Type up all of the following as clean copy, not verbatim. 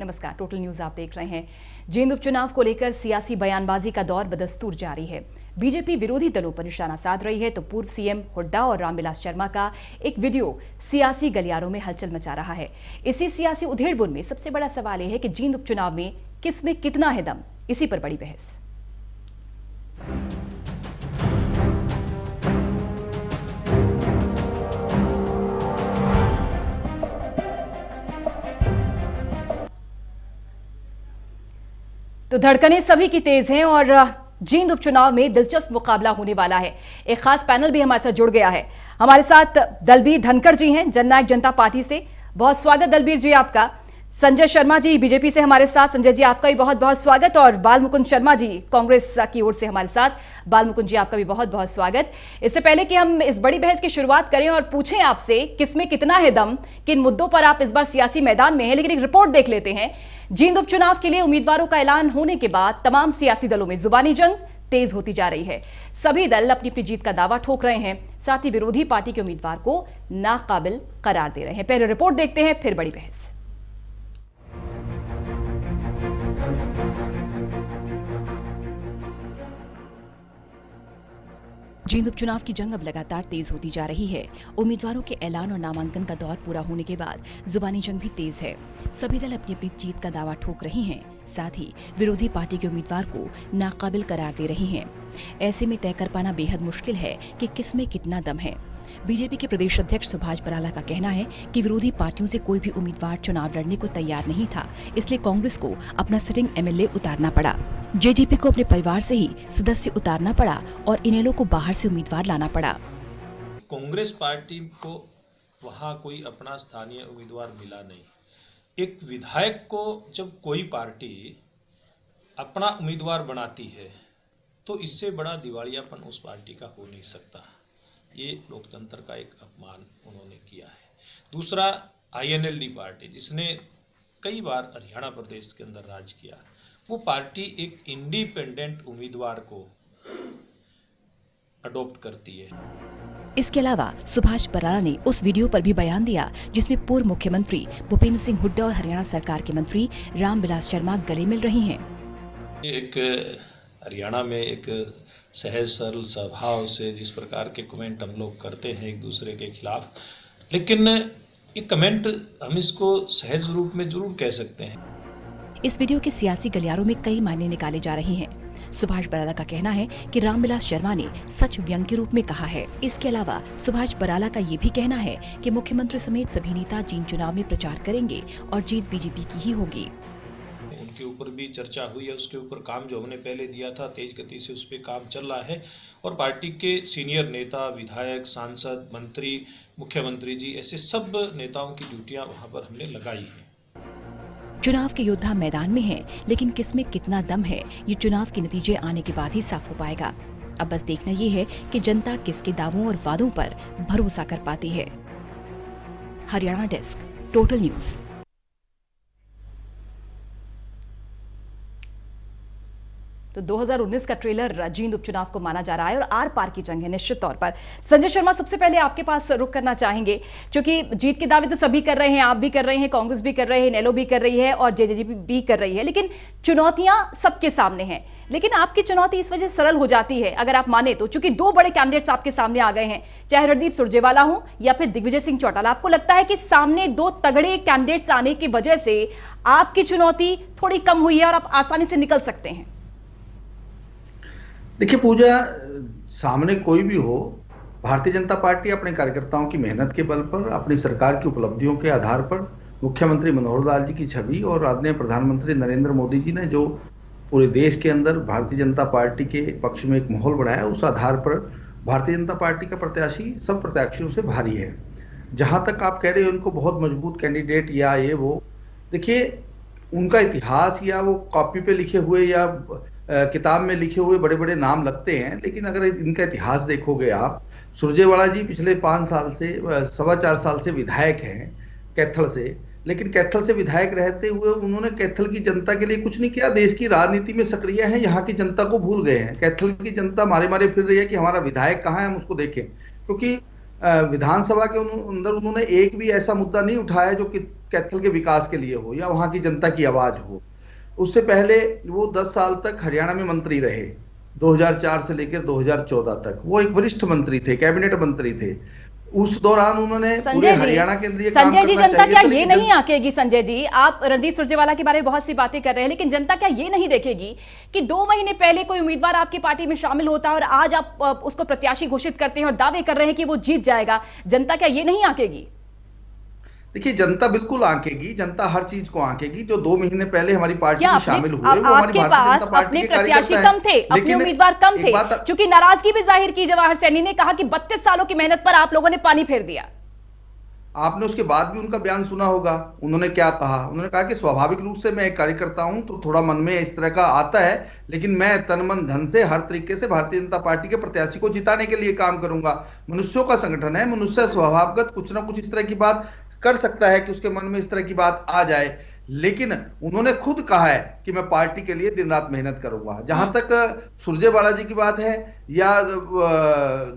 नमस्कार, total news आप देख रहे हैं। जींद उपचुनाव को लेकर सियासी बयानबाजी का दौर बदस्तूर जारी है। बीजेपी विरोधी दलों पर निशाना साध रही है तो पूर्व सीएम हुड्डा और रामविलास शर्मा का एक वीडियो सियासी गलियारों में हलचल मचा रहा है। इसी सियासी उधेड़बुन में सबसे बड़ा सवाल यह है कि जींद उपचुनाव में किसमें कितना है दम, इसी पर बड़ी बहस। तो धड़कनें सभी की तेज हैं और जींद उपचुनाव में दिलचस्प मुकाबला होने वाला है। एक खास पैनल भी हमारे साथ जुड़ गया है। हमारे साथ दलबीर धनखड़ जी हैं, जननायक जनता पार्टी से। बहुत स्वागत दलबीर जी आपका। संजय शर्मा जी बीजेपी से हमारे साथ। संजय जी आपका भी बहुत बहुत स्वागत। और बालमुकुंद शर्मा जी कांग्रेस की ओर से हमारे साथ। बालमुकुंद जी आपका भी बहुत बहुत स्वागत। इससे पहले कि हम इस बड़ी बहस की शुरुआत करें और पूछें आपसे किसमें कितना है दम, किन मुद्दों पर आप इस बार सियासी मैदान में हैं, लेकिन एक रिपोर्ट देख लेते हैं। जींद उपचुनाव के लिए उम्मीदवारों का ऐलान होने के बाद तमाम सियासी दलों में जुबानी जंग तेज होती जा रही है। सभी दल अपनी अपनी जीत का दावा ठोक रहे हैं, साथ ही विरोधी पार्टी के उम्मीदवार को नाकाबिल करार दे रहे हैं। पहले रिपोर्ट देखते हैं, फिर बड़ी बहस। जींद उपचुनाव की जंग अब लगातार तेज होती जा रही है। उम्मीदवारों के ऐलान और नामांकन का दौर पूरा होने के बाद जुबानी जंग भी तेज है। सभी दल अपनी अपनी जीत का दावा ठोक रही हैं, साथ ही विरोधी पार्टी के उम्मीदवार को नाकाबिल करार दे रही हैं। ऐसे में तय कर पाना बेहद मुश्किल है कि किसमें कितना दम है। बीजेपी के प्रदेश अध्यक्ष सुभाष बराला का कहना है कि विरोधी पार्टियों से कोई भी उम्मीदवार चुनाव लड़ने को तैयार नहीं था, इसलिए कांग्रेस को अपना सिटिंग एमएलए उतारना पड़ा। जेजेपी को अपने परिवार से ही सदस्य उतारना पड़ा और इनेलो को बाहर से उम्मीदवार लाना पड़ा। कांग्रेस पार्टी को वहां कोई अपना स्थानीय उम्मीदवार मिला नहीं। एक विधायक को जब कोई पार्टी अपना उम्मीदवार बनाती है तो इससे बड़ा दिवालियापन उस पार्टी का हो नहीं सकता। ये लोकतंत्र का एक अपमान उन्होंने किया है। दूसरा, आईएनएलडी पार्टी जिसने कई बार हरियाणा प्रदेश के अंदर राज किया, वो पार्टी एक इंडिपेंडेंट उम्मीदवार को अडॉप्ट करती है। इसके अलावा सुभाष बराला ने उस वीडियो पर भी बयान दिया जिसमें पूर्व मुख्यमंत्री भूपेंद्र सिंह हुड्डा और हरियाणा सरकार के मंत्री रामविलास शर्मा गले मिल रही हैं। एक हरियाणा में एक सहज सरल स्वभाव से जिस प्रकार के कमेंट हम लोग करते हैं एक दूसरे के खिलाफ, लेकिन ये कमेंट हम इसको सहज रूप में जरूर कह सकते हैं। इस वीडियो के सियासी गलियारों में कई मायने निकाले जा रहे हैं। सुभाष बराला का कहना है कि रामविलास शर्मा ने सच व्यंग के रूप में कहा है। इसके अलावा सुभाष बराला का ये भी कहना है कि मुख्यमंत्री समेत सभी नेता जींद चुनाव में प्रचार करेंगे और जीत बीजेपी की ही होगी। उनके ऊपर भी चर्चा हुई है, उसके ऊपर काम जो हमने पहले दिया था तेज गति से उस पर काम चल रहा है और पार्टी के सीनियर नेता, विधायक, सांसद, मंत्री, मुख्यमंत्री जी, ऐसे सब नेताओं की ड्यूटियां वहां पर हमने लगाई है। चुनाव के योद्धा मैदान में हैं, लेकिन किसमें कितना दम है ये चुनाव के नतीजे आने के बाद ही साफ हो पाएगा। अब बस देखना ये है कि जनता किसके दावों और वादों पर भरोसा कर पाती है। Haryana desk, total news. तो 2019 का ट्रेलर जींद उपचुनाव को माना जा रहा है और आर पार की जंग है निश्चित तौर पर। संजय शर्मा, सबसे पहले आपके पास रुख करना चाहेंगे, क्योंकि जीत के दावे तो सभी कर रहे हैं, आप भी कर रहे हैं, कांग्रेस भी कर रहे हैं, इनेलो भी कर रही है और जेजेपी भी कर रही है, लेकिन चुनौतियां सबके सामने हैं। लेकिन आपकी चुनौती इस वजह से सरल हो जाती है अगर आप माने तो, चूंकि दो बड़े कैंडिडेट्स आपके सामने आ गए हैं, चाहे रणदीप सुरजेवाला हो या फिर दिग्विजय सिंह चौटाला। आपको लगता है कि सामने दो तगड़े कैंडिडेट्स आने की वजह से आपकी चुनौती थोड़ी कम हुई है और आप आसानी से निकल सकते हैं? देखिए पूजा, सामने कोई भी हो, भारतीय जनता पार्टी अपने कार्यकर्ताओं की मेहनत के बल पर, अपनी सरकार की उपलब्धियों के आधार पर, मुख्यमंत्री मनोहर लाल जी की छवि और आदरणीय प्रधानमंत्री नरेंद्र मोदी जी ने जो पूरे देश के अंदर भारतीय जनता पार्टी के पक्ष में एक माहौल बनाया, उस आधार पर भारतीय जनता पार्टी का प्रत्याशी सब प्रत्याशियों से भारी है। जहां तक आप कह रहे हो उनको बहुत मजबूत कैंडिडेट या ये वो, देखिए उनका इतिहास या वो कॉपी पे लिखे हुए या किताब में लिखे हुए बड़े बड़े नाम लगते हैं, लेकिन अगर इनका इतिहास देखोगे आप, सुरजेवाला जी पिछले 5 साल से 4.25 साल से विधायक हैं कैथल से, लेकिन कैथल से विधायक रहते हुए उन्होंने कैथल की जनता के लिए कुछ नहीं किया। देश की राजनीति में सक्रिय हैं, यहाँ की जनता को भूल गए हैं। कैथल की जनता मारे मारे फिर रही है कि हमारा विधायक कहाँ है, हम उसको देखें, क्योंकि विधानसभा के अंदर उन्होंने एक भी ऐसा मुद्दा नहीं उठाया जो कि कैथल के विकास के लिए हो या वहां की जनता की आवाज हो। उससे पहले वो 10 साल तक हरियाणा में मंत्री रहे, 2004 से लेकर 2014 तक वो एक वरिष्ठ मंत्री थे, कैबिनेट मंत्री थे। उस दौरान उन्होंने पूरे हरियाणा के अंदर ये काम संजय जी, करना जनता चाहिए क्या था, ये लेकिन नहीं आंकेगी? संजय जी, आप रणदीप सुरजेवाला के बारे में बहुत सी बातें कर रहे हैं, लेकिन जनता क्या ये नहीं देखेगी कि 2 महीने पहले कोई उम्मीदवार आपकी पार्टी में शामिल होता है और आज आप उसको प्रत्याशी घोषित करते हैं और दावे कर रहे हैं कि वो जीत जाएगा? जनता क्या ये नहीं आंकेगी? देखिए, जनता बिल्कुल आंकेगी, जनता हर चीज को आंकेगी। जो 2 महीने पहले हमारी पार्टी क्या में शामिल हुए वो हमारी आपके भारतीय पास जनता पार्टी अपने के प्रत्याशी कार्यकर्ता कम थे, हैं। अपने लेकिन उम्मीदवार कम एक थे, बात- क्योंकि नाराजगी भी जाहिर की जवाहर सैनी ने, कहा कि 32 सालों की मेहनत पर आप लोगों ने पानी फेर दिया। आपने उसके बाद भी उनका बयान सुना होगा। उन्होंने क्या कहा? उन्होंने कहा कि स्वाभाविक रूप से मैं एक कार्यकर्ता हूं तो थोड़ा मन में इस तरह का आता है, लेकिन मैं तन मन धन से हर तरीके से भारतीय जनता पार्टी के प्रत्याशी को जिताने के लिए काम करूंगा। मनुष्यों का संगठन है, मनुष्य स्वभावगत कुछ ना कुछ इस तरह की बात कर सकता है कि उसके मन में इस तरह की बात आ जाए, लेकिन उन्होंने खुद कहा है कि मैं पार्टी के लिए दिन रात मेहनत करूंगा। जहां तक सुरजेवाला जी की बात है या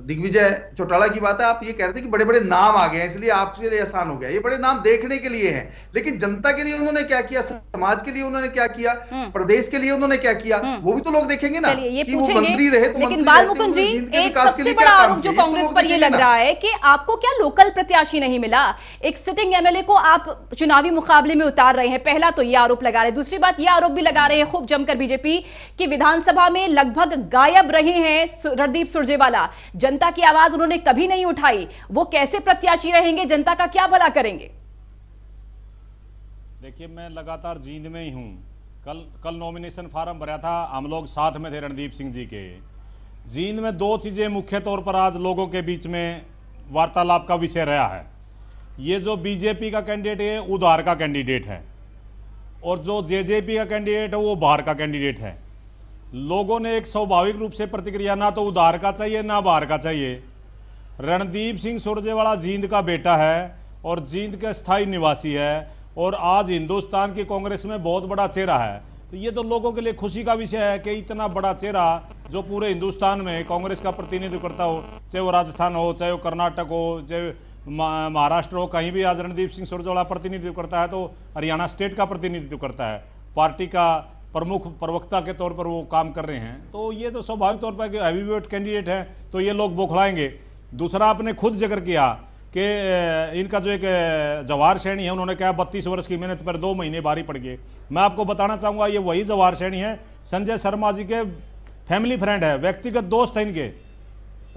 दिग्विजय चौटाला की बात है, आप ये कह रहे थे कि बड़े बड़े नाम आ गए हैं इसलिए आपके लिए आसान हो गया। ये बड़े नाम देखने के लिए हैं, लेकिन जनता के लिए उन्होंने क्या किया, समाज के लिए उन्होंने क्या किया, प्रदेश के लिए उन्होंने क्या किया, वो भी तो लोग देखेंगे ना। चलिए, ये कि वो पूछेंगे, मंत्री रहे तो लेकिन मंत्री बाल रहते मुकुंद जी, उन्होंने जिनके एक विकास के सबसे लिए बड़ा क्या काम आरोप जो किया, ये तो कांग्रेस लोग पर ये देखेंगे लग ना। रहा है कि आपको क्या लोकल प्रत्याशी नहीं मिला, एक सिटिंग एमएलए को आप चुनावी मुकाबले में उतार रहे हैं। पहला तो ये आरोप लगा रहे हैं, दूसरी बात ये आरोप भी लगा रहे हैं खूब जमकर बीजेपी कि विधानसभा में लगभग गायब रहे हैं रणदीप सुरजेवाला, जनता की आवाज उन्होंने कभी नहीं उठाई। वो कैसे प्रत्याशी रहेंगे, जनता का क्या भला करेंगे? देखिए, मैं लगातार जींद में ही हूं। कल नॉमिनेशन फार्म भरा था, हम लोग साथ में थे रणदीप सिंह जी के। जींद में 2 चीजें मुख्य तौर पर आज लोगों के बीच में वार्तालाप का विषय रहा है। ये जो बीजेपी का कैंडिडेट है उधार का कैंडिडेट है, और जो जेजेपी का कैंडिडेट है वो बाहर का कैंडिडेट है। लोगों ने एक स्वाभाविक रूप से प्रतिक्रिया, ना तो उधार का चाहिए ना बाहर का चाहिए। रणदीप सिंह सुरजेवाला जींद का बेटा है और जींद का स्थायी निवासी है, और आज हिंदुस्तान की कांग्रेस में बहुत बड़ा चेहरा है। तो ये तो लोगों के लिए खुशी का विषय है कि इतना बड़ा चेहरा जो पूरे हिंदुस्तान में कांग्रेस का प्रतिनिधित्व करता हो, चाहे वो राजस्थान हो, चाहे वो कर्नाटक हो, चाहे महाराष्ट्र हो, कहीं भी आज रणदीप सिंह सुरजेवाला प्रतिनिधित्व करता है तो हरियाणा स्टेट का प्रतिनिधित्व करता है, पार्टी का प्रमुख प्रवक्ता के तौर पर वो काम कर रहे हैं। तो ये तो स्वाभाविक तौर पर हैवीवेट कैंडिडेट है, तो ये लोग बौखलाएंगे। दूसरा, आपने खुद जिक्र किया कि इनका जो एक जवाहर सैनी है, उन्होंने कहा 32 वर्ष की मेहनत पर 2 महीने भारी पड़ गए। मैं आपको बताना चाहूंगा, ये वही जवाहर सैनी है, संजय शर्मा जी के फैमिली फ्रेंड है, व्यक्तिगत दोस्त है इनके,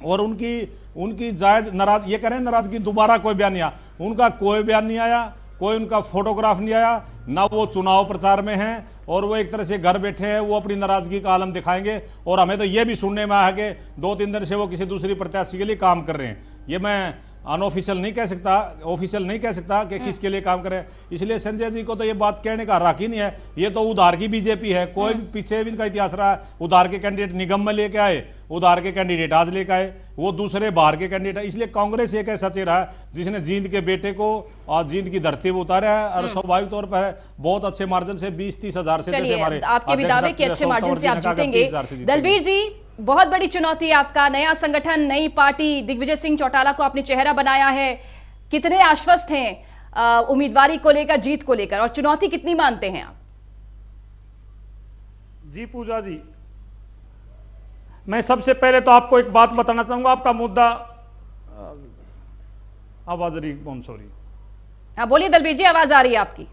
और उनकी जायज नाराज, ये कह रहे हैं नाराजगी दोबारा कोई बयान नहीं आया, उनका कोई बयान नहीं आया, कोई उनका फोटोग्राफ नहीं आया, ना वो चुनाव प्रचार में हैं, और वो एक तरह से घर बैठे हैं, वो अपनी नाराजगी का आलम दिखाएंगे। और हमें तो ये भी सुनने में आया कि 2-3 दिन से वो किसी दूसरी प्रत्याशी के लिए काम कर रहे हैं। ये मैं अनऑफिशियल नहीं कह सकता, ऑफिशियल नहीं कह सकता कि किसके लिए काम करें। इसलिए संजय जी को तो ये बात कहने का हक ही नहीं है। ये तो उधार की बीजेपी है, कोई पीछे भी इनका इतिहास रहा है। उधार के कैंडिडेट निगम में लेके आए, उधार के कैंडिडेट आज लेके आए, वो दूसरे बाहर के कैंडिडेट है। इसलिए कांग्रेस एक ऐसा चेहरा है जिसने जींद के बेटे को और जींद की धरती पर उतारा है, और स्वाभाविक तौर पर बहुत अच्छे मार्जिन से 20-30 हजार से हमारे आपके भी दावे के अच्छे मार्जिन से आप जीतेंगे। दलबीर जी, बहुत बड़ी चुनौती है आपका, नया संगठन, नई पार्टी, दिग्विजय सिंह चौटाला को आपने चेहरा बनाया है। कितने आश्वस्त हैं उम्मीदवारी को लेकर, जीत को लेकर, और चुनौती कितनी मानते हैं आप? जी पूजा जी, मैं सबसे पहले तो आपको एक बात बताना चाहूंगा। आपका मुद्दा आवाज रही, सॉरी। हाँ बोलिए दलबीर जी, आवाज आ रही है आपकी।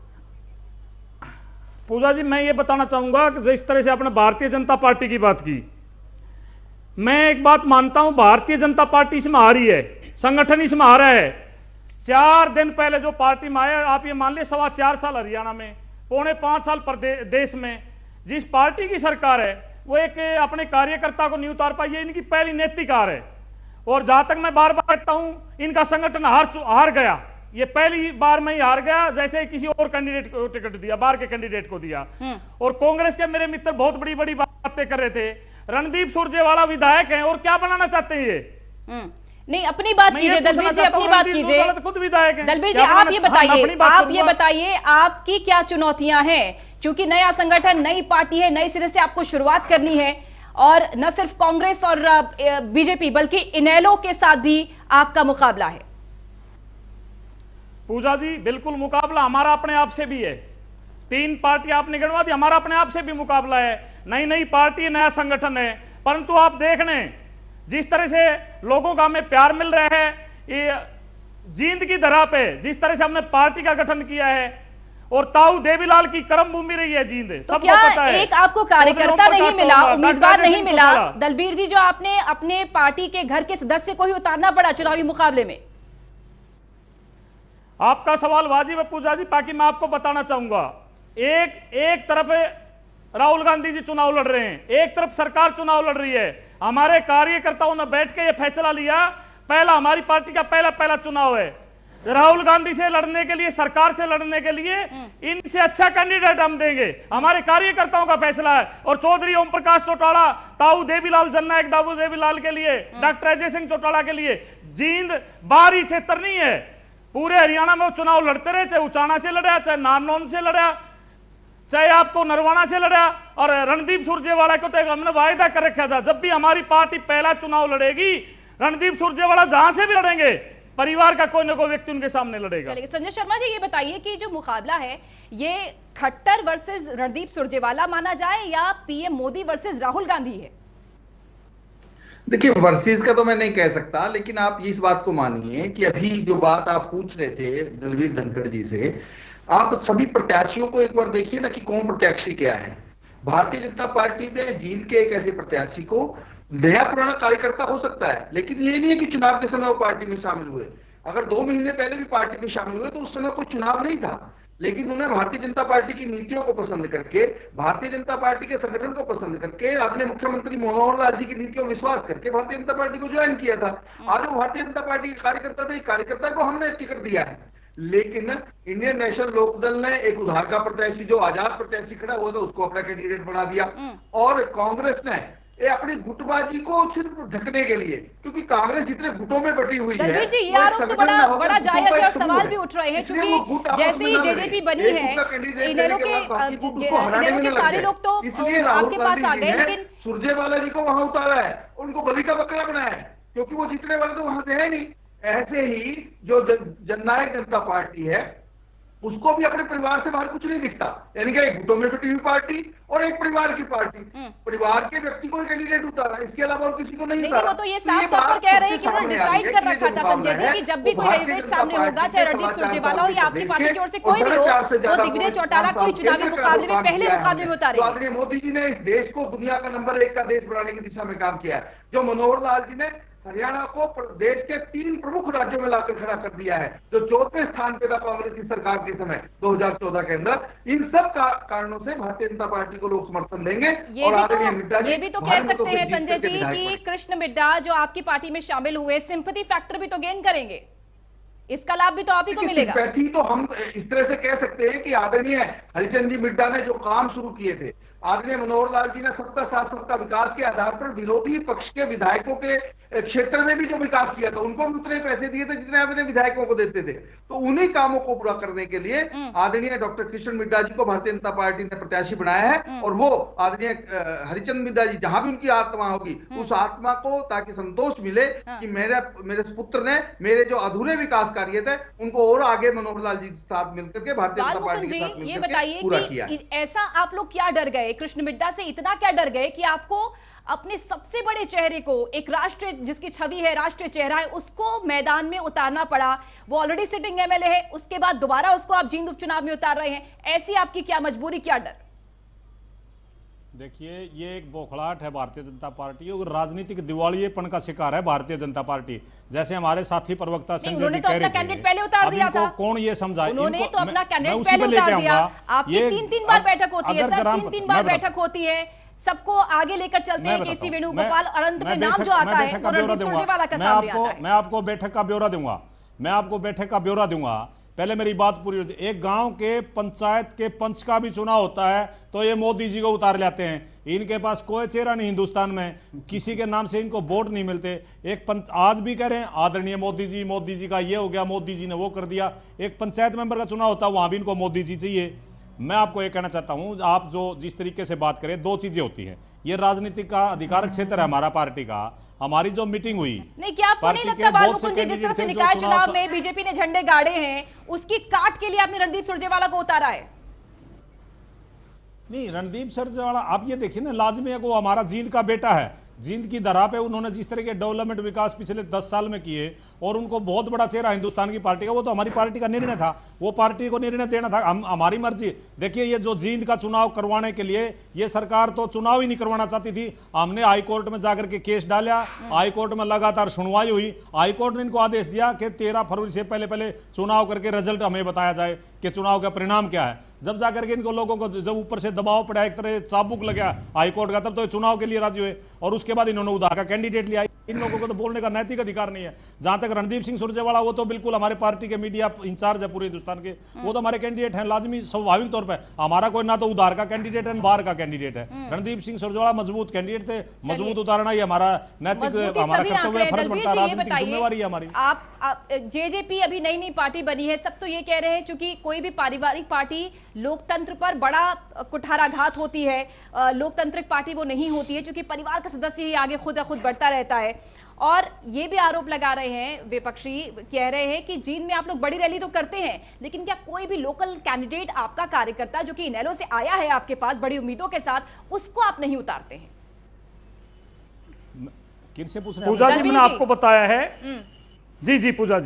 पूजा जी, मैं ये बताना चाहूंगा कि जिस तरह से आपने भारतीय जनता पार्टी की बात की, मैं एक बात मानता हूं, भारतीय जनता पार्टी इसमें हारी है, संगठन इसमें हारा है। 4 दिन पहले जो पार्टी में आया, आप ये मान लिया 4.25 साल हरियाणा में, 4.25 साल प्रदेश में जिस पार्टी की सरकार है, वो एक अपने कार्यकर्ता को नहीं उतार पाई। ये इनकी पहली नैतिक हार है। और जहां तक मैं बार बार कहता हूं, इनका संगठन हार गया। ये पहली बार में ही हार गया, जैसे किसी और कैंडिडेट को टिकट दिया, बाहर के कैंडिडेट को दिया। और कांग्रेस के मेरे मित्र बहुत बड़ी बड़ी बातें कर रहे थे। रणदीप सुरजेवाला विधायक हैं और क्या बनाना चाहते हैं ये? नहीं, अपनी बात कीजिए दलबीर जी, अपनी बात कीजिए। खुद विधायक हैं। दलबीर जी, आप ये बताइए आपकी क्या चुनौतियां हैं, क्योंकि नया संगठन, नई पार्टी है, नए सिरे से आपको शुरुआत करनी है, और न सिर्फ कांग्रेस और बीजेपी बल्कि इनेलो के साथ भी आपका मुकाबला है? पूजा जी, बिल्कुल मुकाबला हमारा अपने आप से भी है। 3 पार्टी आपने गिनवा दी, हमारा अपने आप से भी मुकाबला है। नई नई पार्टी, नया संगठन है, परंतु आप देख लें जिस तरह से लोगों का हमें प्यार मिल रहा है, ये जींद की धरा पे जिस तरह से हमने पार्टी का गठन किया है, और ताऊ देवीलाल की कर्म भूमि रही है जींद, तो सबको क्या पता है। एक आपको कार्यकर्ता नहीं मिला, उम्मीदवार नहीं मिला, चौटाला। दलबीर जी, जो आपने अपने पार्टी के घर के सदस्य को ही उतारना पड़ा चुनावी मुकाबले में? आपका सवाल वाजिब है पूजा जी, ताकि मैं आपको बताना चाहूंगा, एक तरफ राहुल गांधी जी चुनाव लड़ रहे हैं, एक तरफ सरकार चुनाव लड़ रही है। हमारे कार्यकर्ताओं ने बैठ के ये फैसला लिया, पहला हमारी पार्टी का पहला चुनाव है, राहुल गांधी से लड़ने के लिए, सरकार से लड़ने के लिए इनसे अच्छा कैंडिडेट हम देंगे। हमारे कार्यकर्ताओं का फैसला है। और चौधरी ओम प्रकाश चौटाला, ताऊ देवीलाल, जननायक दाऊ देवीलाल के लिए, डॉक्टर अजय सिंह चौटाला के लिए जींद बाहरी क्षेत्र नहीं है, पूरे हरियाणा में वो चुनाव लड़ते रहे, चाहे उचाना से लड़ा, चाहे नारनौंद से लड़ा, चाहे आपको नरवाना से लड़ा। और रणदीप सुरजेवाला को तो हमने वायदा कर रखा था, जब भी हमारी पार्टी पहला चुनाव लड़ेगी, रणदीप सुरजेवाला जहां से भी लड़ेंगे, परिवार का कोई ना कोई व्यक्ति उनके सामने लड़ेगा। चलिए संजय शर्मा जी, ये बताइए कि जो मुकाबला है ये खट्टर वर्सेस रणदीप सुरजेवाला माना जाए या पीएम मोदी वर्सेस राहुल गांधी है? देखिए, वर्सेस का तो मैं नहीं कह सकता, लेकिन आप इस बात को मानिए कि अभी जो बात आप पूछ रहे थे दलवीर धनखड़ जी से, आप सभी प्रत्याशियों को एक बार देखिए ना कि कौन प्रत्याशी क्या है। भारतीय जनता पार्टी ने जींद के एक ऐसे प्रत्याशी को, नया पुराना कार्यकर्ता हो सकता है, लेकिन ये नहीं है कि चुनाव के समय वो पार्टी में शामिल हुए। अगर 2 महीने पहले भी पार्टी में शामिल हुए तो उस समय कोई चुनाव नहीं था, लेकिन उन्हें भारतीय जनता पार्टी की नीतियों को पसंद करके, भारतीय जनता पार्टी के संगठन को पसंद करके, अपने मुख्यमंत्री मनोहर लाल जी की नीतियों में विश्वास करके भारतीय जनता पार्टी को ज्वाइन किया था। आज वो भारतीय जनता पार्टी के कार्यकर्ता थे, कार्यकर्ता को हमने टिकट दिया है। लेकिन इंडियन नेशनल लोकदल ने एक उधार का प्रत्याशी, जो आजाद प्रत्याशी खड़ा हुआ था, उसको अपना कैंडिडेट बना दिया। और कांग्रेस ने ये अपनी गुटबाजी को सिर्फ ढकने के लिए, क्योंकि कांग्रेस जितने गुटों में बटी हुई है, दलबीर जी, ये आरोप तो बड़ा जायज है और सवाल भी उठ रहे हैं, क्योंकि जैसे ही जेजेपी बनी है, इनेलो के सारे लोग तो आपके पास आ गए, लेकिन सुरजेवाला जी को वहां उतारा है, उनको बलि का बकरा बनाया है, क्योंकि वो जीतने वाले तो वहां से है नहीं। ऐसे ही जो जननायक जनता पार्टी है, उसको भी अपने परिवार से बाहर कुछ नहीं दिखता, यानी कि एक गुटों में बटी हुई पार्टी और एक परिवार की पार्टी, परिवार के व्यक्ति को कैंडिडेट उतारा, इसके अलावा और किसी को नहीं उतारा। वो तो ये साफ तौर पर कह रहे हैं कि उन्होंने डिसाइड कर रखा था संजय जी कि जब भी कोई हेवीवेट सामने होगा, चाहे रणदीप सुरजेवाला हो या आपकी पार्टी की ओर से कोई भी हो, वो दिग्विजय चौटाला को चुनावी मुकाबले में, पहले मुकाबले में उतारे। आदरणीय मोदी जी ने इस देश को दुनिया का नंबर 1 का देश बनाने की दिशा में काम किया है, जो मनोहर लाल जी ने हरियाणा को देश के 3 प्रमुख राज्यों में लाकर खड़ा कर दिया है, जो 4वें स्थान पे था कांग्रेस की सरकार के समय 2014 के अंदर। इन सब कारणों से भारतीय जनता पार्टी को लोग समर्थन देंगे। ये भी तो कह सकते हैं संजय जी कि कृष्ण मिड्डा जो आपकी पार्टी में शामिल हुए, सिंपैथी फैक्टर भी तो गेन करेंगे, इसका लाभ भी तो आप ही को मिलेगा। सिंपैथी तो हम इस तरह से कह सकते हैं कि आदरणीय हरिचंद जी मिड्डा ने जो काम शुरू किए थे, आदरणीय मनोहर लाल जी ने सबका साथ सबका विकास के आधार पर विरोधी पक्ष के विधायकों के क्षेत्र में भी जो विकास किया था, उनको भी उतने पैसे दिए थे जितने अपने विधायकों को देते थे। तो उन्हीं कामों को पूरा करने के लिए आदरणीय डॉक्टर कृष्ण मिड्डा जी को भारतीय जनता पार्टी ने प्रत्याशी बनाया है। और वो आदरणीय हरिचंद मिड्डा जी, जहां भी उनकी आत्मा होगी, उस आत्मा को ताकि संतोष मिले कि मेरे पुत्र ने मेरे जो अधूरे विकास कार्य थे उनको और आगे मनोहर लाल जी के साथ मिलकर के भारतीय जनता पार्टी के साथ मिलकर के पूरा किया। ऐसा आप लोग क्या डर गए, कृष्ण मिड्डा से इतना क्या डर गए कि आपको अपने सबसे बड़े चेहरे को, एक राष्ट्रीय जिसकी छवि है, राष्ट्रीय चेहरा है, उसको मैदान में उतारना पड़ा? वो ऑलरेडी सिटिंग एमएलए है, उसके बाद दोबारा उसको आप जींद उपचुनाव में उतार रहे हैं, ऐसी आपकी क्या मजबूरी, क्या डर? देखिए, ये एक बौखलाहट है भारतीय जनता पार्टी और राजनीतिक दिवालियेपन का शिकार है भारतीय जनता पार्टी। जैसे हमारे साथी प्रवक्ता संजय जी कह रहे थे, पहले उतार दिया था। कौन ये समझाए? उन्होंने तो अपना कैंडिडेट पहले उतार दिया। आपकी 3-3 बार बैठक होती है सर, 3-3 बार बैठक होती है, सबको आगे लेकर चलते हैं केसी वेणुगोपाल, और अंत में नाम जो आता है वो रणदीप सुरजेवाला का सामने आता है। मैं आपको बैठक का ब्यौरा दूंगा, पहले मेरी बात पूरी होती। एक गांव के पंचायत के पंच का भी चुनाव होता है तो ये मोदी जी को उतार लेते हैं। इनके पास कोई चेहरा नहीं हिंदुस्तान में, किसी के नाम से इनको वोट नहीं मिलते। आज भी कह रहे हैं आदरणीय मोदी जी का ये हो गया, मोदी जी ने वो कर दिया। एक पंचायत मेंबर का चुनाव होता है, वहां भी इनको मोदी जी चाहिए। मैं आपको ये कहना चाहता हूं, आप जो जिस तरीके से बात करें, दो चीजें होती हैं। ये राजनीति का अधिकार क्षेत्र है हमारा पार्टी का। हमारी जो मीटिंग हुई, नहीं, क्या आपको नहीं लगता बालमुकुंद जी, जिस तरह से निकाय चुनाव में बीजेपी ने झंडे गाड़े हैं, उसकी काट के लिए आपने रणदीप सुरजेवाला को उतारा है? नहीं, रणदीप सुरजेवाला, आप ये देखिए ना, लाजमी है वो हमारा जींद का बेटा है। जींद की धरा पे उन्होंने जिस तरह के डेवलपमेंट विकास पिछले 10 साल में किए, और उनको बहुत बड़ा चेहरा हिंदुस्तान की पार्टी का, वो तो हमारी पार्टी का निर्णय था, वो पार्टी को निर्णय देना था, हमारी मर्जी। देखिए, ये जो जींद का चुनाव करवाने के लिए ये सरकार तो चुनाव ही नहीं करवाना चाहती थी। हमने हाईकोर्ट में जाकर के केस डाला, हाईकोर्ट में लगातार सुनवाई हुई, हाईकोर्ट ने इनको आदेश दिया कि 13 फरवरी से पहले पहले चुनाव करके रिजल्ट हमें बताया जाए कि चुनाव का परिणाम क्या है। जब जाकर के इनको लोगों को जब ऊपर से दबाव पड़ा, एक तरह चाबुक लगा हाईकोर्ट का, तब तो चुनाव के लिए राजी हुए, और उसके बाद इन्होंने उधार का कैंडिडेट लिया। इन लोगों को तो बोलने का नैतिक अधिकार नहीं है। जहां तक रणदीप सिंह सुरजेवाला, वो तो बिल्कुल हमारे पार्टी के मीडिया इंचार्ज है पूरे हिंदुस्तान के, वो तो हमारे कैंडिडेट हैं, लाजमी स्वाभाविक तौर पर। हमारा कोई ना तो उधार का कैंडिडेट है, बाहर का कैंडिडेट है। रणदीप सिंह सुरजेवाला मजबूत कैंडिडेट थे, मजबूत उतारना ही हमारा नैतिक, हमारा कर्तव्य, फर्ज बनता है, राजनीतिक जिम्मेवारी है हमारी। आप जेजेपी अभी नई नई पार्टी बनी है, सब तो ये कह रहे हैं क्योंकि कोई भी पारिवारिक पार्टी लोकतंत्र पर बड़ा कुठाराघात होती है, लोकतांत्रिक पार्टी वो नहीं होती है, क्योंकि परिवार का सदस्य ही आगे खुद बढ़ता रहता है। और ये भी आरोप लगा रहे हैं विपक्षी, कह रहे हैं कि जींद में आप लोग बड़ी रैली तो करते हैं, लेकिन क्या कोई भी लोकल कैंडिडेट, आपका कार्यकर्ता जो कि इनेलो से आया है आपके पास बड़ी उम्मीदों के साथ, उसको आप नहीं उतारते हैं? किनसे पूछ रहे हैं? पूजा जी, मैंने आपको बताया है। जी पूजा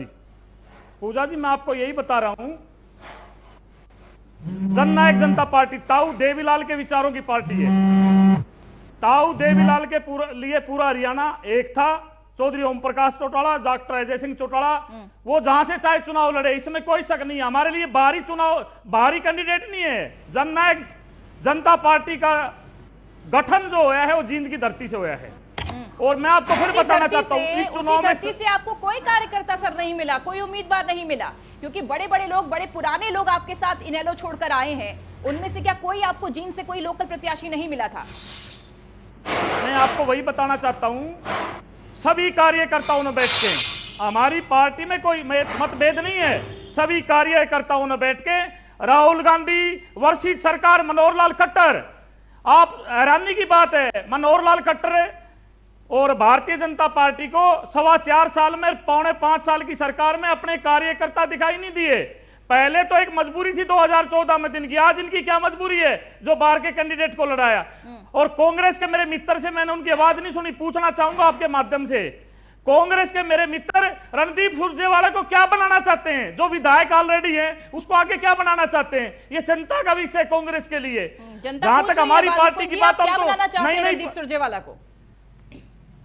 जी, मैं आपको यही बता रहा हूं, जननायक जनता पार्टी ताऊ देवीलाल के विचारों की पार्टी है। ताऊ देवीलाल के लिए पूरा हरियाणा एक था। चौधरी ओम प्रकाश चौटाला, डॉक्टर अजय सिंह चौटाला, वो जहां से चाहे चुनाव लड़े, इसमें कोई शक नहीं है। हमारे लिए बाहरी कैंडिडेट नहीं है। जननायक जनता पार्टी का गठन जो हुआ है वो जींद की धरती से हुआ है। और मैं आपको फिर बताना चाहता हूं, इस चुनाव में से आपको कोई कार्यकर्ता सर नहीं मिला, कोई उम्मीदवार नहीं मिला, क्योंकि बड़े बड़े लोग, बड़े पुराने लोग आपके साथ इनेलो छोड़कर आए हैं, उनमें से क्या कोई आपको जींद से कोई लोकल प्रत्याशी नहीं मिला था? मैं आपको वही बताना चाहता हूं, सभी कार्यकर्ताओं ने बैठ के, हमारी पार्टी में कोई मतभेद नहीं है, सभी कार्यकर्ताओं ने बैठ के राहुल गांधी वर्षित सरकार, मनोहर लाल खट्टर, आप हैरानी की बात है, मनोहर लाल खट्टर और भारतीय जनता पार्टी को 4.25 साल में, 4.25 साल की सरकार में अपने कार्यकर्ता दिखाई नहीं दिए। पहले तो एक मजबूरी थी 2014 में इनकी, आज इनकी क्या मजबूरी है जो बाहर के कैंडिडेट को लड़ाया? और कांग्रेस के मेरे मित्र से मैंने उनकी आवाज नहीं सुनी, पूछना चाहूंगा आपके माध्यम से, कांग्रेस के मेरे मित्र रणदीप सुरजेवाला को क्या बनाना चाहते हैं? जो विधायक ऑलरेडी है उसको आगे क्या बनाना चाहते हैं? ये जनता का विषय है कांग्रेस के लिए। जहां तक हमारी पार्टी की बात, हम तो रणदीप सुरजेवाला को,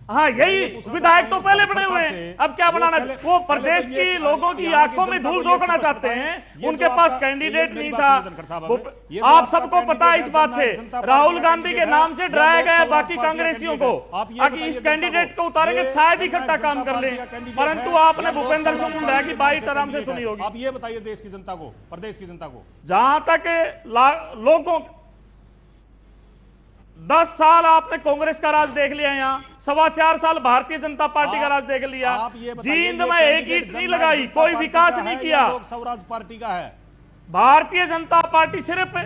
हाँ, यही विधायक तो पहले बने हुए हैं, अब क्या बनाना? वो प्रदेश की लोगों की आंखों में धूल झोंकना चाहते हैं, उनके पास कैंडिडेट नहीं था। आप सबको पता है इस बात से, राहुल गांधी के नाम से डराया गया है बाकी कांग्रेसियों को, ताकि इस कैंडिडेट को उतारेंगे शायद इकट्ठा काम कर लें, परंतु आपने भूपेंद्र सिंह हुड्डा की बात आराम से सुनी होगी। आप ये बताइए देश की जनता को, प्रदेश की जनता को, जहां तक लोगों 10 साल आपने कांग्रेस का राज देख लिया, यहाँ 4.25 साल भारतीय जनता पार्टी का राज देख लिया। जींद में एक ईंट नहीं लगाई, कोई विकास नहीं किया। स्वराज पार्टी का है भारतीय जनता पार्टी, सिर्फ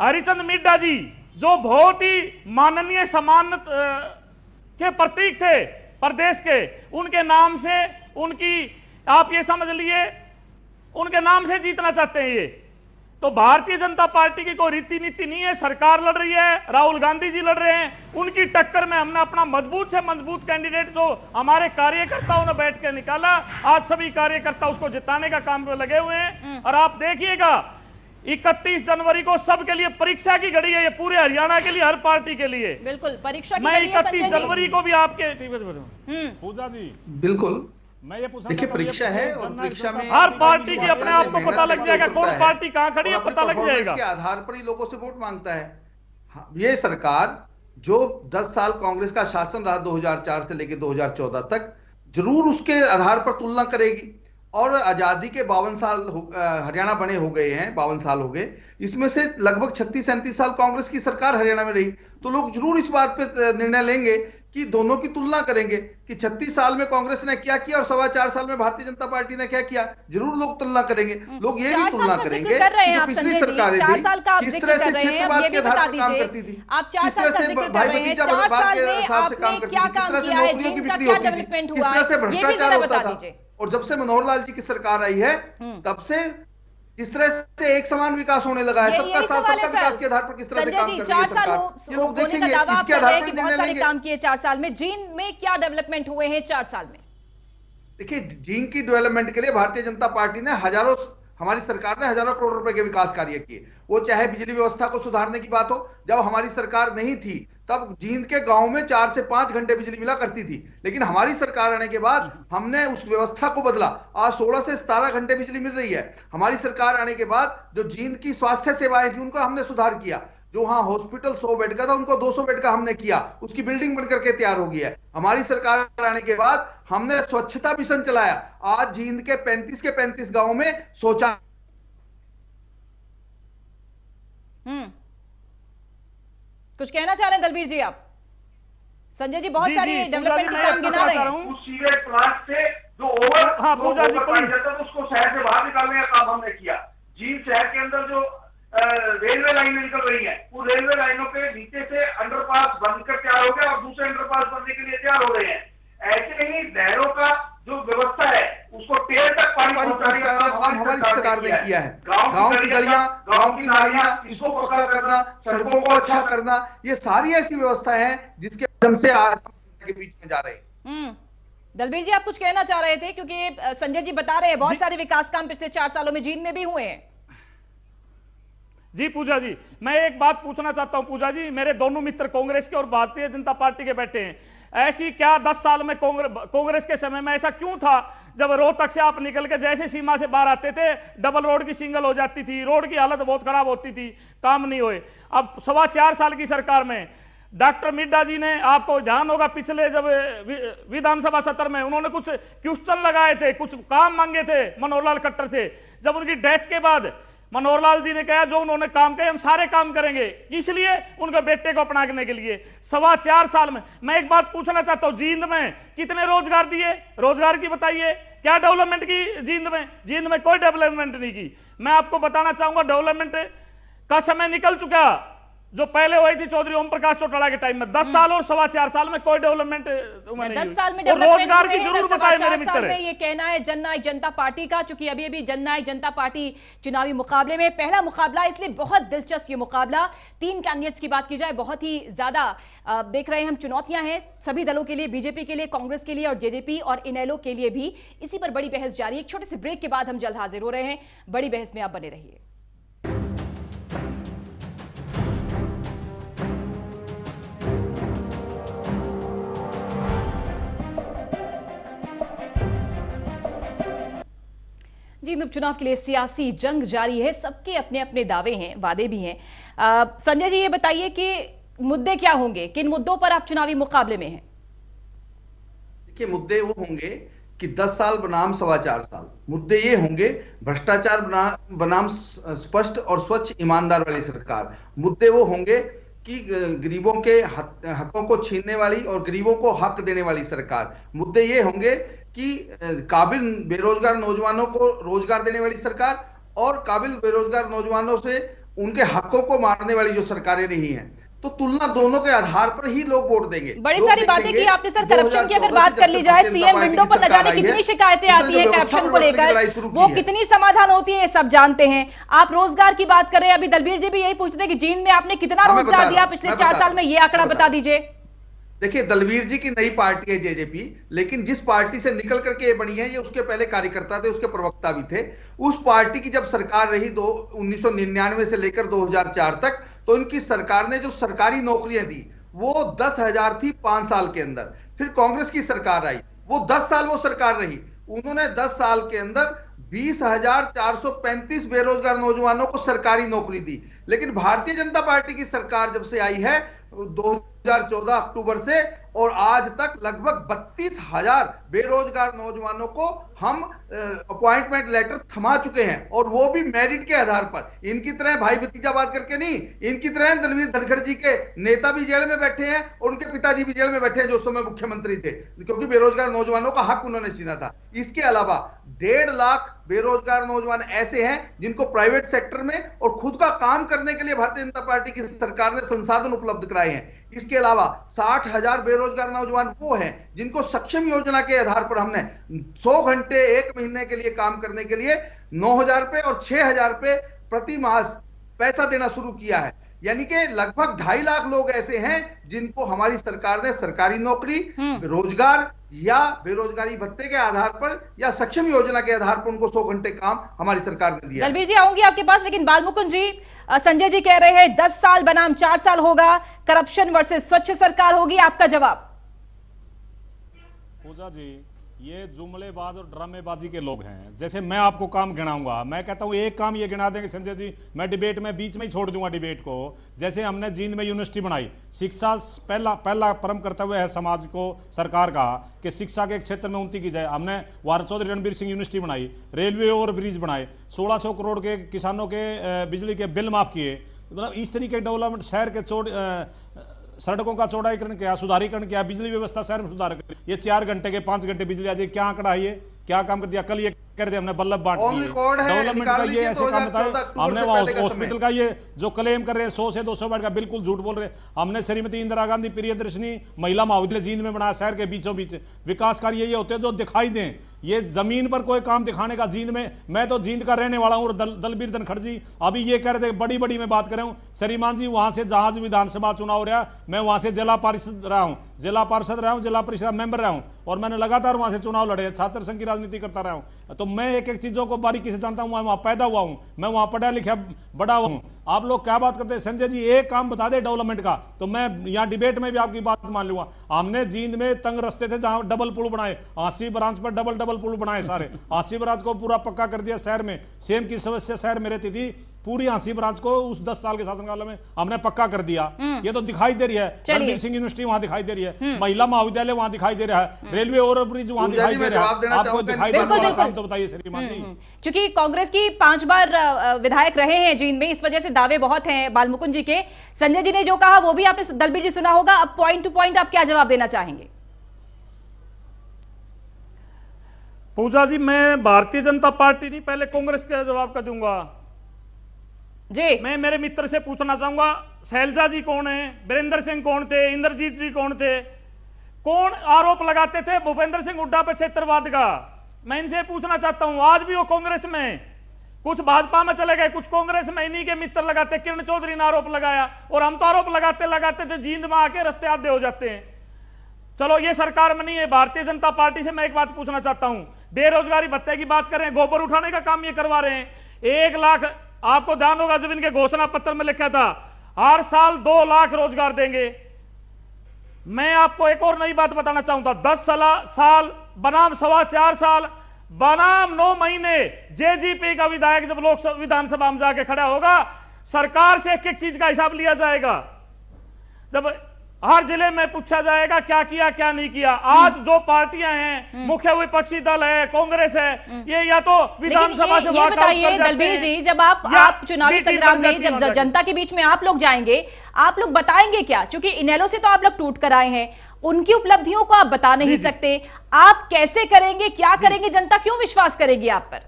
हरिचंद मिड्डा जी जो बहुत ही माननीय सम्मान के प्रतीक थे प्रदेश के, उनके नाम से, उनकी आप ये समझ लिए, उनके नाम से जीतना चाहते हैं ये। तो भारतीय जनता पार्टी की कोई रीति नीति नहीं है, सरकार लड़ रही है, राहुल गांधी जी लड़ रहे हैं, उनकी टक्कर में हमने अपना मजबूत से मजबूत कैंडिडेट जो हमारे कार्यकर्ताओं ने बैठ के निकाला, आज सभी कार्यकर्ता उसको जिताने का काम में लगे हुए हैं। और आप देखिएगा 31 जनवरी को सबके लिए परीक्षा की घड़ी है, ये पूरे हरियाणा के लिए, हर पार्टी के लिए। बिल्कुल परीक्षा की मैं घड़ी है 31 जनवरी को भी आपके पूजा जी, बिल्कुल, मैं ये पूछना देखिए परीक्षा है और परीक्षा में हर पार्टी की अपने आप को पता लग जाएगा कौन पार्टी कहां खड़ी है, पता लग जाएगा। के आधार पर ही लोगों से वोट मांगता है। ये सरकार जो 10 साल कांग्रेस का शासन रहा 2004 से लेकर 2014 तक, जरूर उसके आधार पर तुलना करेगी। और आजादी के 52 साल हरियाणा बने हो गए हैं, 52 साल हो गए, इसमें से लगभग 36-37 साल कांग्रेस की सरकार हरियाणा में रही, तो लोग जरूर इस बात पे निर्णय लेंगे कि दोनों की तुलना करेंगे कि 36 साल में कांग्रेस ने क्या किया और 4.25 साल में भारतीय जनता पार्टी ने क्या किया। जरूर लोग तुलना करेंगे, लोग ये भी तुलना करेंगे कि जो पिछली सरकारें थी किस तरह से क्षेत्रवाद के आधार पर काम करती थी, किस तरह से भाई भतीजा बंटवार के हिसाब से काम करती थी, किस तरह से नौकरियों की बिक्री होती थी, किस तरह से भ्रष्टाचार होता था। और जब से मनोहर लाल जी की सरकार आई है तब से किस तरह से एक समान विकास होने लगा है, सबका साथ सबका विकास के आधार पर किस तरह से काम कर रही है सरकार। ये लोग देखेंगे इसके आधार पर निर्णय लेंगे। काम किए 4 साल में, जींद में क्या डेवलपमेंट हुए हैं 4 साल में? देखिए, जींद की डेवलपमेंट के लिए भारतीय जनता पार्टी ने हमारी सरकार ने हजारों करोड़ रुपए के विकास कार्य किए। वो चाहे बिजली व्यवस्था को सुधारने की बात हो, जब हमारी सरकार नहीं थी तब जींद के गांव में 4 से 5 घंटे बिजली मिला करती थी, लेकिन हमारी सरकार आने के बाद हमने उस व्यवस्था को बदला। आज 16 से 17 घंटे बिजली मिल रही है। हमारी सरकार आने के बाद जो जींद की स्वास्थ्य सेवाएं थी उनको हमने सुधार किया। जो वहां हॉस्पिटल 100 बेड का था उनको 200 बेड का हमने किया, उसकी बिल्डिंग बनकर के तैयार हो गई है। हमारी सरकार आने के बाद हमने स्वच्छता मिशन चलाया। आज जींद के 35 के 35 गांव में शौचालय। कुछ कहना चाह रहे हैं दलबीर जी आप? संजय जी बहुत सारी डेवलपमेंट के काम गिना रहे हैं। उस सीवेज प्लांट से जो पूजा जी था उसको शहर से बाहर निकालने का काम हमने किया। जींद शहर के अंदर जो रेलवे लाइन निकल रही है, वो रेलवे लाइनों के नीचे से अंडरपास बनकर तैयार हो गया और दूसरे अंडरपास बनने के लिए तैयार हो रहे हैं। ऐसे ही नहरों का जो व्यवस्था है उसको टेर तक पानी पहुंचाने का काम हमारी सरकार ने किया है। गांव की गलियां, गांव की नालियां, इसको पक्का करना, सड़कों को अच्छा करना, ये सारी ऐसी व्यवस्थाएं हैं जिसके माध्यम से आज के बीच में जा रहे हैं। दलबीर जी आप कुछ कहना चाह रहे थे, क्योंकि संजय जी बता रहे हैं बहुत सारे विकास काम पिछले 4 सालों में जींद में भी हुए हैं। जी पूजा जी, मैं एक बात पूछना चाहता हूं। पूजा जी, मेरे दोनों मित्र कांग्रेस के और भारतीय जनता पार्टी के बैठे हैं। ऐसी क्या 10 साल में कांग्रेस के समय में ऐसा क्यों था जब रोहतक से आप निकल के जैसे सीमा से बाहर आते थे डबल रोड की सिंगल हो जाती थी, रोड की हालत बहुत खराब होती थी, काम नहीं हुए। अब 4.25 साल की सरकार में डॉक्टर मिड्डा जी ने, आपको ध्यान होगा पिछले जब विधानसभा सत्र में उन्होंने कुछ क्वेश्चन लगाए थे, कुछ काम मांगे थे मनोहर लाल खट्टर से। जब उनकी डेथ के बाद मनोहर लाल जी ने कहा जो उन्होंने काम किए हम सारे काम करेंगे, इसलिए उनके बेटे को अपनाने के लिए 4.25 साल में। मैं एक बात पूछना चाहता हूं, जींद में कितने रोजगार दिए? रोजगार की बताइए, क्या डेवलपमेंट की जींद में? जींद में कोई डेवलपमेंट नहीं की। मैं आपको बताना चाहूंगा डेवलपमेंट का समय निकल चुका जो पहले हुई थी चौधरी ओम प्रकाश चौटाला के टाइम में। 10 साल और 4.25 साल में कोई डेवलपमेंट 10 साल में रोजगार की जरूर बताए मेरे मित्र। में ये कहना है जननायक जनता पार्टी का, चूंकि अभी अभी जननायक जनता पार्टी चुनावी मुकाबले में पहला मुकाबला, इसलिए बहुत दिलचस्प ये मुकाबला। 3 कैंडिडेट्स की बात की जाए, बहुत ही ज्यादा देख रहे हैं हम चुनौतियां हैं सभी दलों के लिए, बीजेपी के लिए, कांग्रेस के लिए और जेजेपी और इनेलो के लिए भी। इसी पर बड़ी बहस जारी है। एक छोटे से ब्रेक के बाद हम जल्द हाजिर हो रहे हैं। बड़ी बहस में आप बने रहिए। जींद उपचुनाव के लिए सियासी जंग जारी है, सबके अपने अपने दावे हैं, वादे भी हैं। संजय जी ये बताइए कि मुद्दे क्या होंगे, किन मुद्दों पर आप चुनावी मुकाबले में हैं? देखिए, मुद्दे वो होंगे कि 10 साल बनाम 4.25 साल। मुद्दे ये होंगे भ्रष्टाचार बनाम स्पष्ट और स्वच्छ ईमानदार वाली सरकार। मुद्दे वो होंगे कि गरीबों के हकों को छीनने वाली और गरीबों को हक देने वाली सरकार। मुद्दे ये होंगे कि काबिल बेरोजगार नौजवानों को रोजगार देने वाली सरकार और काबिल बेरोजगार नौजवानों से उनके हकों को मारने वाली जो सरकारें रही हैं। तो तुलना दोनों के आधार पर ही लोग वोट देंगे। बड़ी सारी बातें की आपने सर। करप्शन की अगर बात कर ली जाए, सीएम विंडो पर न जाने कितनी शिकायतें आती है करप्शन को लेकर, वो कितनी समाधान होती है सब जानते हैं। आप रोजगार की बात कर रहे हैं, अभी दलबीर जी भी यही पूछते हैं कि जींद में आपने कितना रोजगार दिया पिछले 4 साल में, ये आंकड़ा बता दीजिए। देखिए, दलबीर जी की नई पार्टी है जेजेपी, लेकिन जिस पार्टी से निकल करके ये बनी है, ये उसके पहले कार्यकर्ता थे, उसके प्रवक्ता भी थे। उस पार्टी की जब सरकार रही 1999 से लेकर 2004 तक, तो इनकी सरकार ने जो सरकारी नौकरियां दी वो 10,000 थी 5 साल के अंदर। फिर कांग्रेस की सरकार आई, वो 10 साल वो सरकार रही, उन्होंने 10 साल के अंदर 20,435 बेरोजगार नौजवानों को सरकारी नौकरी दी। लेकिन भारतीय जनता पार्टी की सरकार जब से आई है 2014 अक्टूबर से और आज तक लगभग 32,000 बेरोजगार नौजवानों को हम अपॉइंटमेंट लेटर थमा चुके हैं, और वो भी मेरिट के आधार पर। इनकी तरह भाई भतीजावाद करके नहीं, इनकी तरह दलवीर धनखड़ जी के नेता भी जेल में बैठे हैं और उनके पिताजी भी जेल में बैठे हैं जो उस समय मुख्यमंत्री थे, क्योंकि बेरोजगार नौजवानों का हक उन्होंने छीना था। इसके अलावा 1.5 लाख बेरोजगार नौजवान ऐसे हैं जिनको प्राइवेट सेक्टर में और खुद का काम करने के लिए भारतीय जनता पार्टी की सरकार ने संसाधन उपलब्ध कराए हैं। इसके अलावा 60,000 बेरोजगार नौजवान वो हैं जिनको सक्षम योजना के आधार पर हमने 100 घंटे 1 महीने के लिए काम करने के लिए 9,000 रुपए और 6,000 रुपए प्रति मास पैसा देना शुरू किया है। यानी कि लगभग 2.5 लाख लोग ऐसे हैं जिनको हमारी सरकार ने सरकारी नौकरी, रोजगार या बेरोजगारी भत्ते के आधार पर या सक्षम योजना के आधार पर उनको 100 घंटे काम हमारी सरकार ने दिया। दलबीर जी आऊंगी आपके पास, लेकिन बालमुकुंद जी, संजय जी कह रहे हैं 10 साल बनाम 4 साल होगा, करप्शन वर्सेस स्वच्छ सरकार होगी, आपका जवाब? पूजा जी, ये जुमलेबाज और ड्रामेबाजी के लोग हैं। जैसे मैं आपको काम गिनाऊंगा, मैं कहता हूं एक काम ये गिना देंगे संजय जी, मैं डिबेट में बीच में ही छोड़ दूंगा डिबेट को। जैसे हमने जींद में यूनिवर्सिटी बनाई, शिक्षा पहला परम कर्तव्य है समाज को, सरकार का, कि शिक्षा के क्षेत्र में उन्नति की जाए। हमने वार चौधरी रणबीर सिंह यूनिवर्सिटी बनाई, रेलवे ओवर ब्रिज बनाए, 1600 करोड़ के किसानों के बिजली के बिल माफ किए। मतलब इस तरीके के डेवलपमेंट, शहर के सड़कों का चौड़ाईकरण किया, सुधारीकरण किया, बिजली व्यवस्था शहर में सुधार कर, ये 4 घंटे के 5 घंटे बिजली आ जाए, क्या आंकड़ा है ये, क्या काम कर दिया? कल ये कर दिया हमने बल्लभ बांट दिए, डेवलपमेंट का ये ऐसे काम बताया हमने। वहां हॉस्पिटल का ये जो क्लेम कर रहे हैं 100 से 200 बेड का, बिल्कुल झूठ बोल रहे हैं। हमने श्रीमती इंदिरा गांधी प्रियदर्शनी महिला महाविद्यालय जींद में बनाया, शहर के बीचों बीच। विकास कार्य ये होते हैं जो दिखाई दें, ये जमीन पर कोई काम दिखाने का। जींद में, मैं तो जींद का रहने वाला हूं, और दलबीर धनखड़ जी अभी ये कह रहे थे, बड़ी बड़ी मैं बात कर रहा हूं श्रीमान जी, वहां से जहां विधानसभा चुनाव हो रहा, मैं वहां से जिला पार्षद रहा हूं, जिला परिषद मेंबर रहा हूं, और मैंने लगातार वहां से चुनाव लड़े, छात्र संघ की राजनीति करता रहा हूं। तो मैं एक एक चीजों को बारीकी से जानता हूं, मैं वहां पैदा हुआ हूं, मैं वहां पढ़ा लिखा बड़ा हुआ हूं। आप लोग क्या बात करते हैं? संजय जी एक काम बता दे डेवलपमेंट का, तो मैं यहां डिबेट में भी आपकी बात मान लूंगा। हमने जींद में तंग रस्ते थे जहां डबल पुल बनाए, 80 ब्रांच पर डबल पुल बनाए सारे, 80 ब्रांच को पूरा पक्का कर दिया शहर में। सेम की समस्या शहर में रहती थी, पूरी 80 ब्रांच को उस 10 साल के शासनकाल में हमने पक्का कर दिया। ये तो दिखाई दे रही है, रणबीर सिंह यूनिवर्सिटी वहां दिखाई दे रही है, महिला महाविद्यालय वहां दिखाई दे रहा है, रेलवे ओवर ब्रिज वहां दिखाई दे रहा है। आपको दिखाई दे रहा काम तो बताइए श्रीमान जी। क्योंकि कांग्रेस की 5 बार विधायक रहे हैं जींद में, इस वजह से दावे बहुत हैं बालमुकुंद जी के। संजय जी ने जो कहा वो भी आपने दलबीर जी सुना होगा, अब पॉइंट टू पॉइंट आप क्या जवाब देना चाहेंगे? पूजा जी, मैं भारतीय जनता पार्टी नहीं, पहले कांग्रेस का जवाब का दूंगा जी। मैं मेरे मित्र से पूछना चाहूंगा, शैलजा जी कौन है, वीरेंद्र सिंह कौन थे, इंद्रजीत जी कौन थे, कौन आरोप लगाते थे भूपेंद्र सिंह हुड्डा पर क्षेत्रवाद का? मैं इनसे पूछना चाहता हूं। आज भी वो कांग्रेस में, कुछ भाजपा में चले गए, कुछ कांग्रेस में, इन्हीं के मित्र लगाते। किरण चौधरी ने आरोप लगाया, और हम तो आरोप लगाते लगाते थे जींद में आके रास्ते आधे हो जाते हैं। चलो ये सरकार में नहीं है। भारतीय जनता पार्टी से मैं एक बात पूछना चाहता हूं, बेरोजगारी भत्ते की बात कर रहे हैं, गोबर उठाने का काम ये करवा रहे हैं। 1 लाख, आपको ध्यान होगा जब इनके घोषणा पत्र में लिखा था हर साल 2 लाख रोजगार देंगे। मैं आपको एक और नई बात बताना चाहूंगा, 10 साल बनाम 4.25 साल बनाम 9 महीने जेजीपी का विधायक जब लोकसभा विधानसभा में जाके खड़ा होगा, सरकार से एक एक चीज का हिसाब लिया जाएगा। जब हर जिले में पूछा जाएगा क्या किया क्या नहीं किया। आज जो पार्टियां हैं, मुख्य विपक्षी दल है, कांग्रेस है, ये या तो विधानसभा से ये बताइए दलबीर जी, जब आप चुनावी संग्राम में जब जनता के बीच में आप लोग जाएंगे, आप लोग बताएंगे क्या? क्योंकि इनेलो से तो आप लोग टूट कर आए हैं, उनकी उपलब्धियों को आप बता नहीं सकते, आप कैसे करेंगे, क्या करेंगे? जनता क्यों विश्वास करेगी आप पर?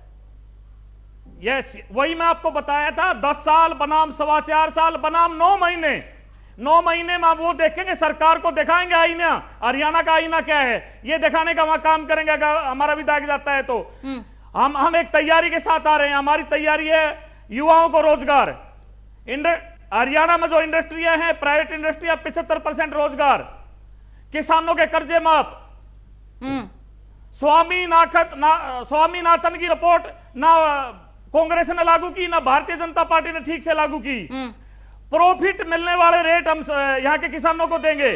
यस, वही मैं आपको बताया था, 10 साल बनाम 4.25 साल बनाम 9 महीने। 9 महीने में वो देखेंगे, सरकार को दिखाएंगे आईना, हरियाणा का आईना क्या है, ये दिखाने का वहां काम करेंगे। अगर हमारा विधायक जाता है तो हम एक तैयारी के साथ आ रहे हैं। हमारी तैयारी है युवाओं को रोजगार। हरियाणा में जो इंडस्ट्रियां हैं, प्राइवेट इंडस्ट्रियां, 75% रोजगार, किसानों के कर्जे माफ। स्वामीनाथन की रिपोर्ट ना कांग्रेस ने लागू की, ना भारतीय जनता पार्टी ने ठीक से लागू की। प्रॉफिट मिलने वाले रेट हम यहां के किसानों को देंगे।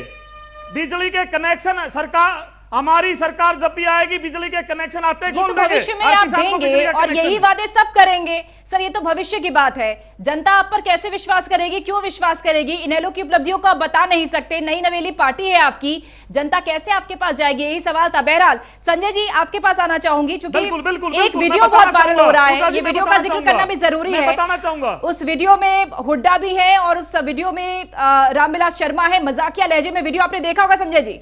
बिजली के कनेक्शन, सरकार, हमारी सरकार जब भी आएगी बिजली के कनेक्शन आते तो भविष्य में आप देंगे और यही वादे सब करेंगे। सर ये तो भविष्य की बात है, जनता आप पर कैसे विश्वास करेगी, क्यों विश्वास करेगी? इनेलो की उपलब्धियों को आप बता नहीं सकते, नई नवेली पार्टी है आपकी, जनता कैसे आपके पास जाएगी? यही सवाल था। बहरहाल संजय जी आपके पास आना चाहूंगी, क्योंकि एक वीडियो बहुत वायरल हो रहा है, ये वीडियो का जिक्र करना भी जरूरी है। बताना चाहूंगा, उस वीडियो में हुड्डा भी है और उस वीडियो में रामविलास शर्मा है, मजाकिया लहजे में वीडियो आपने देखा होगा संजय जी।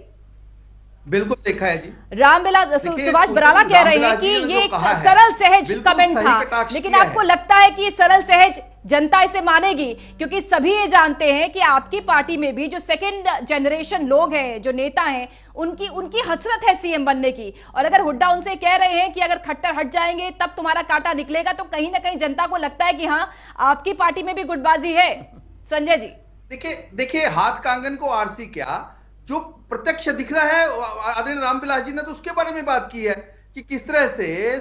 बिल्कुल देखा है जी। रामविलास सुभाष बराला कह रहे हैं कि ये एक सरल सहज कमेंट था, लेकिन आपको लगता है कि ये सरल सहज जनता इसे मानेगी? क्योंकि सभी ये जानते हैं कि आपकी पार्टी में भी जो सेकंड जनरेशन लोग हैं, जो नेता हैं, उनकी हसरत है सीएम बनने की, और अगर हुड्डा उनसे कह रहे हैं कि अगर खट्टर हट जाएंगे तब तुम्हारा कांटा निकलेगा, तो कहीं ना कहीं जनता को लगता है कि हाँ आपकी पार्टी में भी गुटबाजी है। संजय जी देखिए हाथ कांगन को आरसी क्या, जो प्रत्यक्ष दिख रहा है, आदरणीय रामविलास जी ने तो उसके बारे में बात की है कि किस तरह से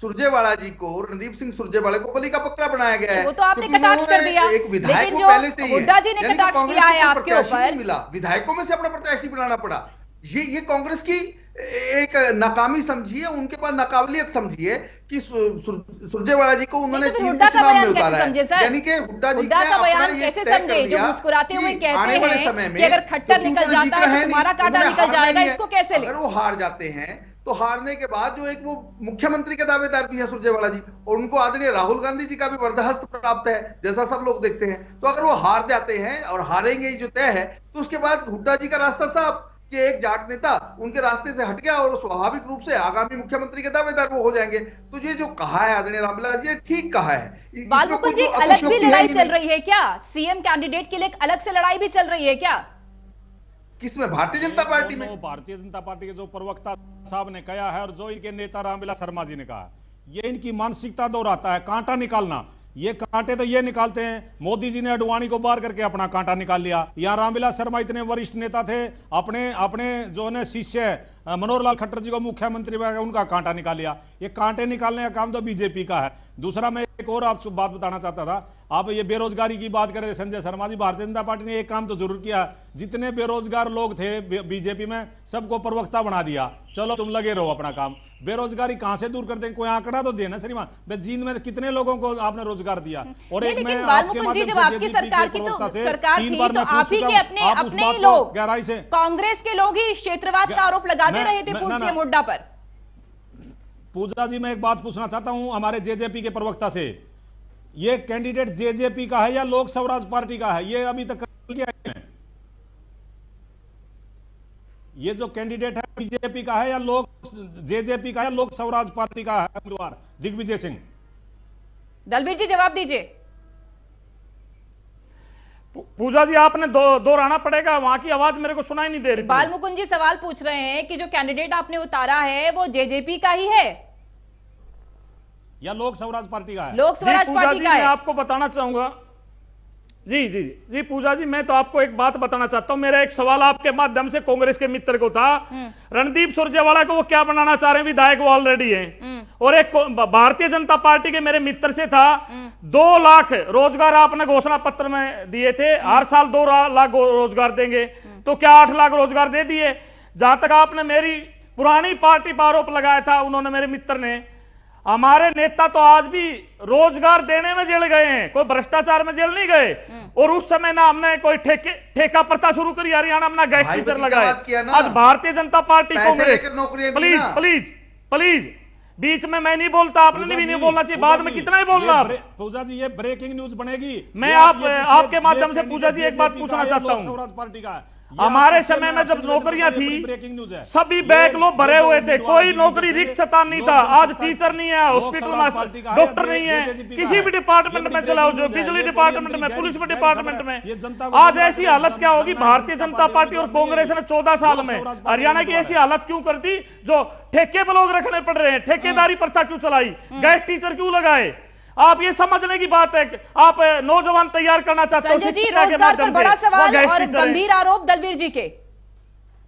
सुरजेवाला जी को, रणदीप सिंह सुरजेवाला को बलि का बकरा बनाया गया है। वो तो आपने कटाक्ष कर दिया, एक विधायक लेकिन को पहले से ही हुड्डा जी ने कटाक्ष किया है आपके ऊपर, मिला, विधायकों में से अपना प्रत्याशी बनाना पड़ा। ये कांग्रेस की एक नाकामी समझिए, उनके पास नाकाबिलियत समझिए कि सुरजेवाला जी को उन्होंने हुड्डा का बयान कैसे समझे सर? यानी कि हुड्डा जी का बयान कैसे समझे, जो मुस्कुराते हुए कहते हैं कि अगर खट्टर निकल जाता है तो तुम्हारा कांटा निकल जाएगा, इसको कैसे ले? अगर वो हार जाते हैं तो हारने के बाद जो एक वो मुख्यमंत्री के दावेदार भी है सुरजेवाला जी, और उनको आदरणीय राहुल गांधी जी का भी बर्दाश्त प्राप्त है, जैसा सब लोग देखते हैं। तो अगर वो हार जाते हैं, और हारेंगे जो तय है, तो उसके बाद हुड्डा जी का रास्ता साफ कि एक जाट नेता उनके रास्ते से हट गया और स्वाभाविक रूप से आगामी मुख्यमंत्री के दावेदार वो हो जाएंगे। तो ये जो कहा है आदरणीय रामविलास जी, ठीक कहा है। बालमुकुंद जी अलग भी लड़ाई चल रही है क्या? सीएम कैंडिडेट के लिए अलग से लड़ाई भी चल रही है क्या? किसमें? भारतीय जनता पार्टी में। भारतीय जनता पार्टी के जो प्रवक्ता साहब ने कहा है और जो इनके नेता रामविलास शर्मा जी ने कहा, ये इनकी मानसिकता दोहराता है, कांटा निकालना। ये कांटे तो ये निकालते हैं, मोदी जी ने अडवाणी को बाहर करके अपना कांटा निकाल लिया। यहाँ रामविलास शर्मा इतने वरिष्ठ नेता थे, अपने जो है शिष्य मनोहर लाल खट्टर जी को मुख्यमंत्री बनाया, उनका कांटा निकाल लिया। ये कांटे निकालने का काम तो बीजेपी का है। दूसरा मैं एक और आपको बात बताना चाहता था, आप ये बेरोजगारी की बात करें संजय शर्मा जी, भारतीय जनता पार्टी ने एक काम तो जरूर किया, जितने बेरोजगार लोग थे बीजेपी में सबको प्रवक्ता बना दिया, चलो तुम लगे रहो अपना काम। बेरोजगारी कहां से दूर करते हैं, कोई आंकड़ा तो देना श्रीमान, जींद में कितने लोगों को आपने रोजगार दिया? और एक मैं आपके माध्यम से आपकी सरकार की तो सरकार थी, तो आप ही के अपने ही लोग गहराई से कांग्रेस के लोग ही क्षेत्रवाद का आरोप लगाते रहे थे पूर्व सीएम हुड्डा पर। पूजा जी मैं एक बात पूछना चाहता हूं हमारे जेजेपी के प्रवक्ता से, ये कैंडिडेट जेजेपी का है या लोक स्वराज पार्टी का है? ये अभी तक क्या है? ये जो कैंडिडेट है बीजेपी का है या जेजेपी का है, लोक स्वराज पार्टी का है उम्मीदवार दिग्विजय सिंह? दलबीर जी जवाब दीजिए। पूजा जी आपने दोहराना पड़ेगा, वहां की आवाज मेरे को सुनाई नहीं दे रही। बालमुकुंद जी सवाल पूछ रहे हैं कि जो कैंडिडेट आपने उतारा है वो जेजेपी का ही है या लोक स्वराज पार्टी का है? लोक स्वराज पार्टी का है। मैं आपको बताना चाहूंगा जी पूजा जी, मैं तो आपको एक बात बताना चाहता हूं। मेरा एक सवाल आपके माध्यम से कांग्रेस के मित्र को था, रणदीप सुरजेवाला को वो क्या बनाना चाह रहे हैं? विधायक वो ऑलरेडी है। और एक भारतीय जनता पार्टी के मेरे मित्र से था, 2 लाख रोजगार आपने घोषणा पत्र में दिए थे, हर साल 2 लाख रोजगार देंगे, तो क्या 8 लाख रोजगार दे दिए? जहां तक आपने मेरी पुरानी पार्टी पर आरोप लगाया था, उन्होंने, मेरे मित्र ने, हमारे नेता तो आज भी रोजगार देने में जेल गए हैं, कोई भ्रष्टाचार में जेल नहीं गए। और उस समय ना हमने कोई ठेका प्रथा शुरू करी, हरियाणा में ना गैस टीचर लगाए। आज भारतीय जनता पार्टी कांग्रेस, प्लीज बीच में मैं नहीं बोलता, आपने भी नहीं बोलना चाहिए, बाद में कितना ही बोलना। पूजा जी ये ब्रेकिंग न्यूज बनेगी। मैं आपके माध्यम से पूजा जी एक बात पूछना चाहता हूं, पार्टी का हमारे समय में जब नौकरियां थी ब्रेकिंग न्यूज है, सभी बैकलॉग भरे हुए थे, कोई नौकरी रिक्त नहीं था। आज टीचर नहीं है, हॉस्पिटल में डॉक्टर नहीं है, किसी भी डिपार्टमेंट में चलाओ, जो बिजली डिपार्टमेंट में, पुलिस में डिपार्टमेंट में। आज ऐसी हालत क्या होगी? भारतीय जनता पार्टी और कांग्रेस ने 14 साल में हरियाणा की ऐसी हालत क्यों कर दी, जो ठेके पर लोग रखने पड़ रहे हैं? ठेकेदारी प्रथा क्यों चलाई? गैस टीचर क्यों लगाए? आप ये समझने की बात है कि आप नौजवान तैयार करना चाहते हो शिक्षा के माध्यम से। बड़ा सवाल और गंभीर आरोप दलबीर जी के।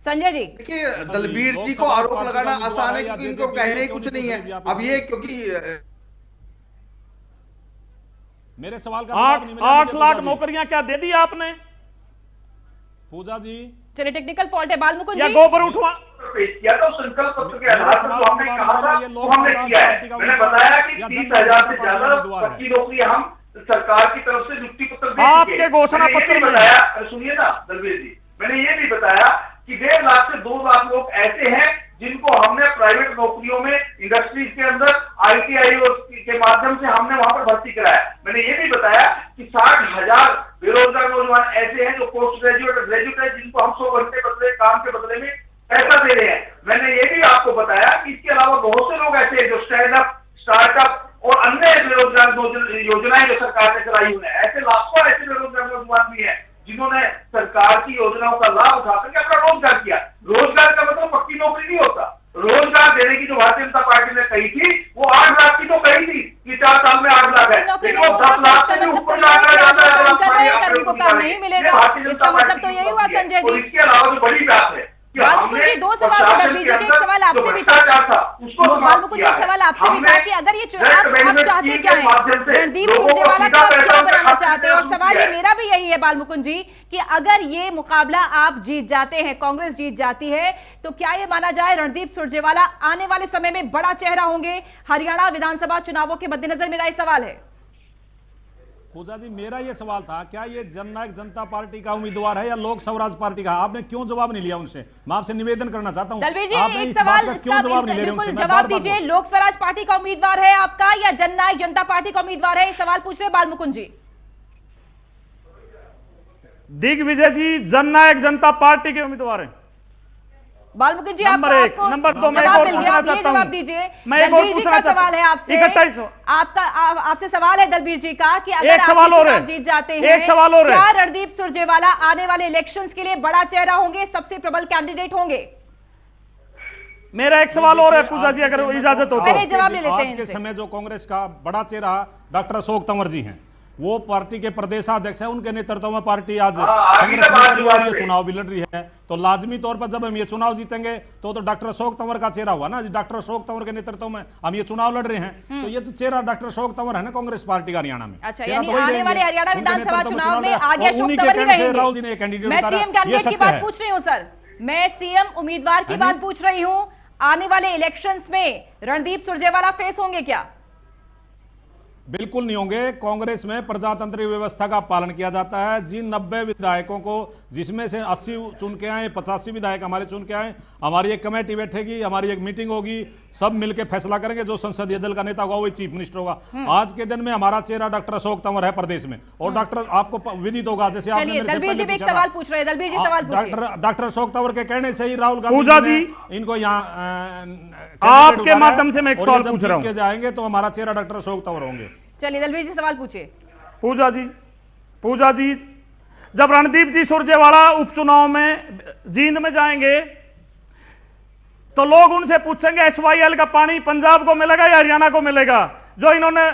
संजय जी देखिए, दलबीर जी को आरोप लगाना आसान है क्योंकि इनको कहने कुछ नहीं है। अब ये क्योंकि मेरे सवाल का 8 लाख नौकरियां क्या दे दी आपने? पूजा जी चलिए टेक्निकल फॉल्ट है। बालमुकुंद जी गोबर उठवा पेश किया था, उस संकल्प पत्र के आधार पर जो हमने कहा था वो हमने किया है। मैंने बताया कि 30,000 से ज्यादा पक्की नौकरी हम सरकार की तरफ से नियुक्ति पत्र दे आपके घोषणा पत्र में बताया, सुनिए ना दलवीर जी, मैंने ये भी बताया कि 1.5 लाख से 2 लाख लोग ऐसे हैं जिनको हमने प्राइवेट नौकरियों में इंडस्ट्रीज के अंदर ITI के माध्यम से हमने वहां पर भर्ती कराया। मैंने ये भी बताया कि 60,000 बेरोजगार नौजवान ऐसे हैं जो पोस्ट ग्रेजुएट और ग्रेजुएट है, जिनको हम 100 घंटे बदले काम के बदले में पैसा दे रहे हैं। मैंने ये भी आपको बताया कि इसके अलावा बहुत से लोग ऐसे हैं जो स्टैंडअप, स्टार्टअप और अन्य बेरोजगार योजनाएं जो सरकार ने चलाई हुई है, ऐसे लाखों ऐसे बेरोजगार नौजवान भी हैं जिन्होंने सरकार की योजनाओं का लाभ उठा करके अपना रोजगार किया। रोजगार का मतलब पक्की नौकरी नहीं होता। रोजगार देने की जो भारतीय जनता पार्टी ने कही थी वो 8 लाख की तो कही थी कि 4 साल में 8 लाख है, लेकिन वो 10 लाख से भी ऊपर जाता नहीं मिलेगा। इसका मतलब तो यही हुआ संजय जी। इसके अलावा जो बड़ी बात है, बालमुकुंद जी, 2 सवाल थे दलबीर जी के। एक सवाल आपसे भी था, बालमुकुंद जी, एक सवाल आपसे भी था कि अगर ये आप चाहते क्या है, रणदीप सुरजेवाला को आप क्या बनाना चाहते हैं? और सवाल ये मेरा भी यही है बालमुकुंद जी कि अगर ये मुकाबला आप जीत जाते हैं, कांग्रेस जीत जाती है, तो क्या ये माना जाए रणदीप सुरजेवाला आने वाले समय में बड़ा चेहरा होंगे हरियाणा विधानसभा चुनावों के मद्देनजर? मेरा ये सवाल है। पूजा जी, मेरा ये सवाल था, क्या ये जननायक जनता पार्टी का उम्मीदवार है या लोक स्वराज पार्टी का? आपने क्यों जवाब नहीं लिया उनसे? मैं आपसे निवेदन करना चाहता हूं, दलबीर जी, आपने एक इस सवाल बात का क्यों जवाब नहीं ले रहे उनसे? जवाब दीजिए। लोक स्वराज पार्टी का उम्मीदवार है आपका या जननायक जनता पार्टी का उम्मीदवार है? सवाल पूछ रहे बालमुकुंद जी। दिग्विजय जी जननायक जनता पार्टी के उम्मीदवार हैं। बालमुकुंद जी, नंबर 1, नंबर 2 मैं एक और पूछना चाहता हूं। जवाब दीजिए। मैं एक और पूछना चाहता हूं। सवाल है आपसे, 21 आपसे सवाल है दलबीर जी का कि अगर एक सवाल और है, जीत जाते हैं, एक सवाल और है, क्या रणदीप सुरजेवाला आने वाले इलेक्शंस के लिए बड़ा चेहरा होंगे, सबसे प्रबल कैंडिडेट होंगे? मेरा एक सवाल और है पूजा जी, अगर इजाजत हो तो। पहले जवाब ले लेते हैं आज के इनसे। समय जो कांग्रेस का बड़ा चेहरा डॉक्टर अशोक तंवर जी हैं, वो पार्टी के प्रदेशाध्यक्ष है, उनके नेतृत्व में पार्टी आज संघर्ष में लड़ रही है, चुनाव भी लड़ रही है। तो लाजमी तौर पर जब हम ये चुनाव जीतेंगे तो डॉक्टर अशोक तंवर का चेहरा हुआ ना। डॉक्टर अशोक तंवर के नेतृत्व में हम ये चुनाव लड़ रहे हैं, तो ये तो चेहरा डॉक्टर अशोक तंवर है ना कांग्रेस पार्टी का हरियाणा में। अच्छा, यानी आने वाले हरियाणा विधानसभा चुनाव में आगे अशोक तंवर ही रहेंगे। मैं सीएम कैंडिडेट की बात पूछ रही हूँ सर, मैं सीएम उम्मीदवार की बात पूछ रही हूँ। आने वाले इलेक्शंस में रणदीप सुरजेवाला फेस होंगे क्या? बिल्कुल नहीं होंगे। कांग्रेस में प्रजातांत्रिक व्यवस्था का पालन किया जाता है। जिन 90 विधायकों को, जिसमें से 80 चुन के आए, 85 विधायक हमारे चुन के आए, हमारी एक कमेटी बैठेगी, हमारी एक मीटिंग होगी, सब मिलकर फैसला करेंगे। जो संसदीय दल का नेता होगा वही चीफ मिनिस्टर होगा। आज के दिन में हमारा चेहरा डॉक्टर अशोक तंवर है प्रदेश में, और डॉक्टर आपको विदित होगा, जैसे आपने मेरे से पहले पूछा, सवाल पूछ रहे हैं दलबीर जी, सवाल पूछिए। डॉक्टर अशोक तंवर के कहने से ही राहुल पूजा गांधी जी इनको यहाँ आपके माध्यम से मैं एक सवाल पूछ रहा हूँ। जाएंगे तो हमारा चेहरा डॉक्टर अशोक तंवर होंगे। चलिए दलबीर जी सवाल पूछिए। पूजा जी, जब रणदीप जी सुरजेवाला उपचुनाव में जींद में जाएंगे तो लोग उनसे पूछेंगे SYL का पानी पंजाब को मिलेगा या हरियाणा को मिलेगा? जो इन्होंने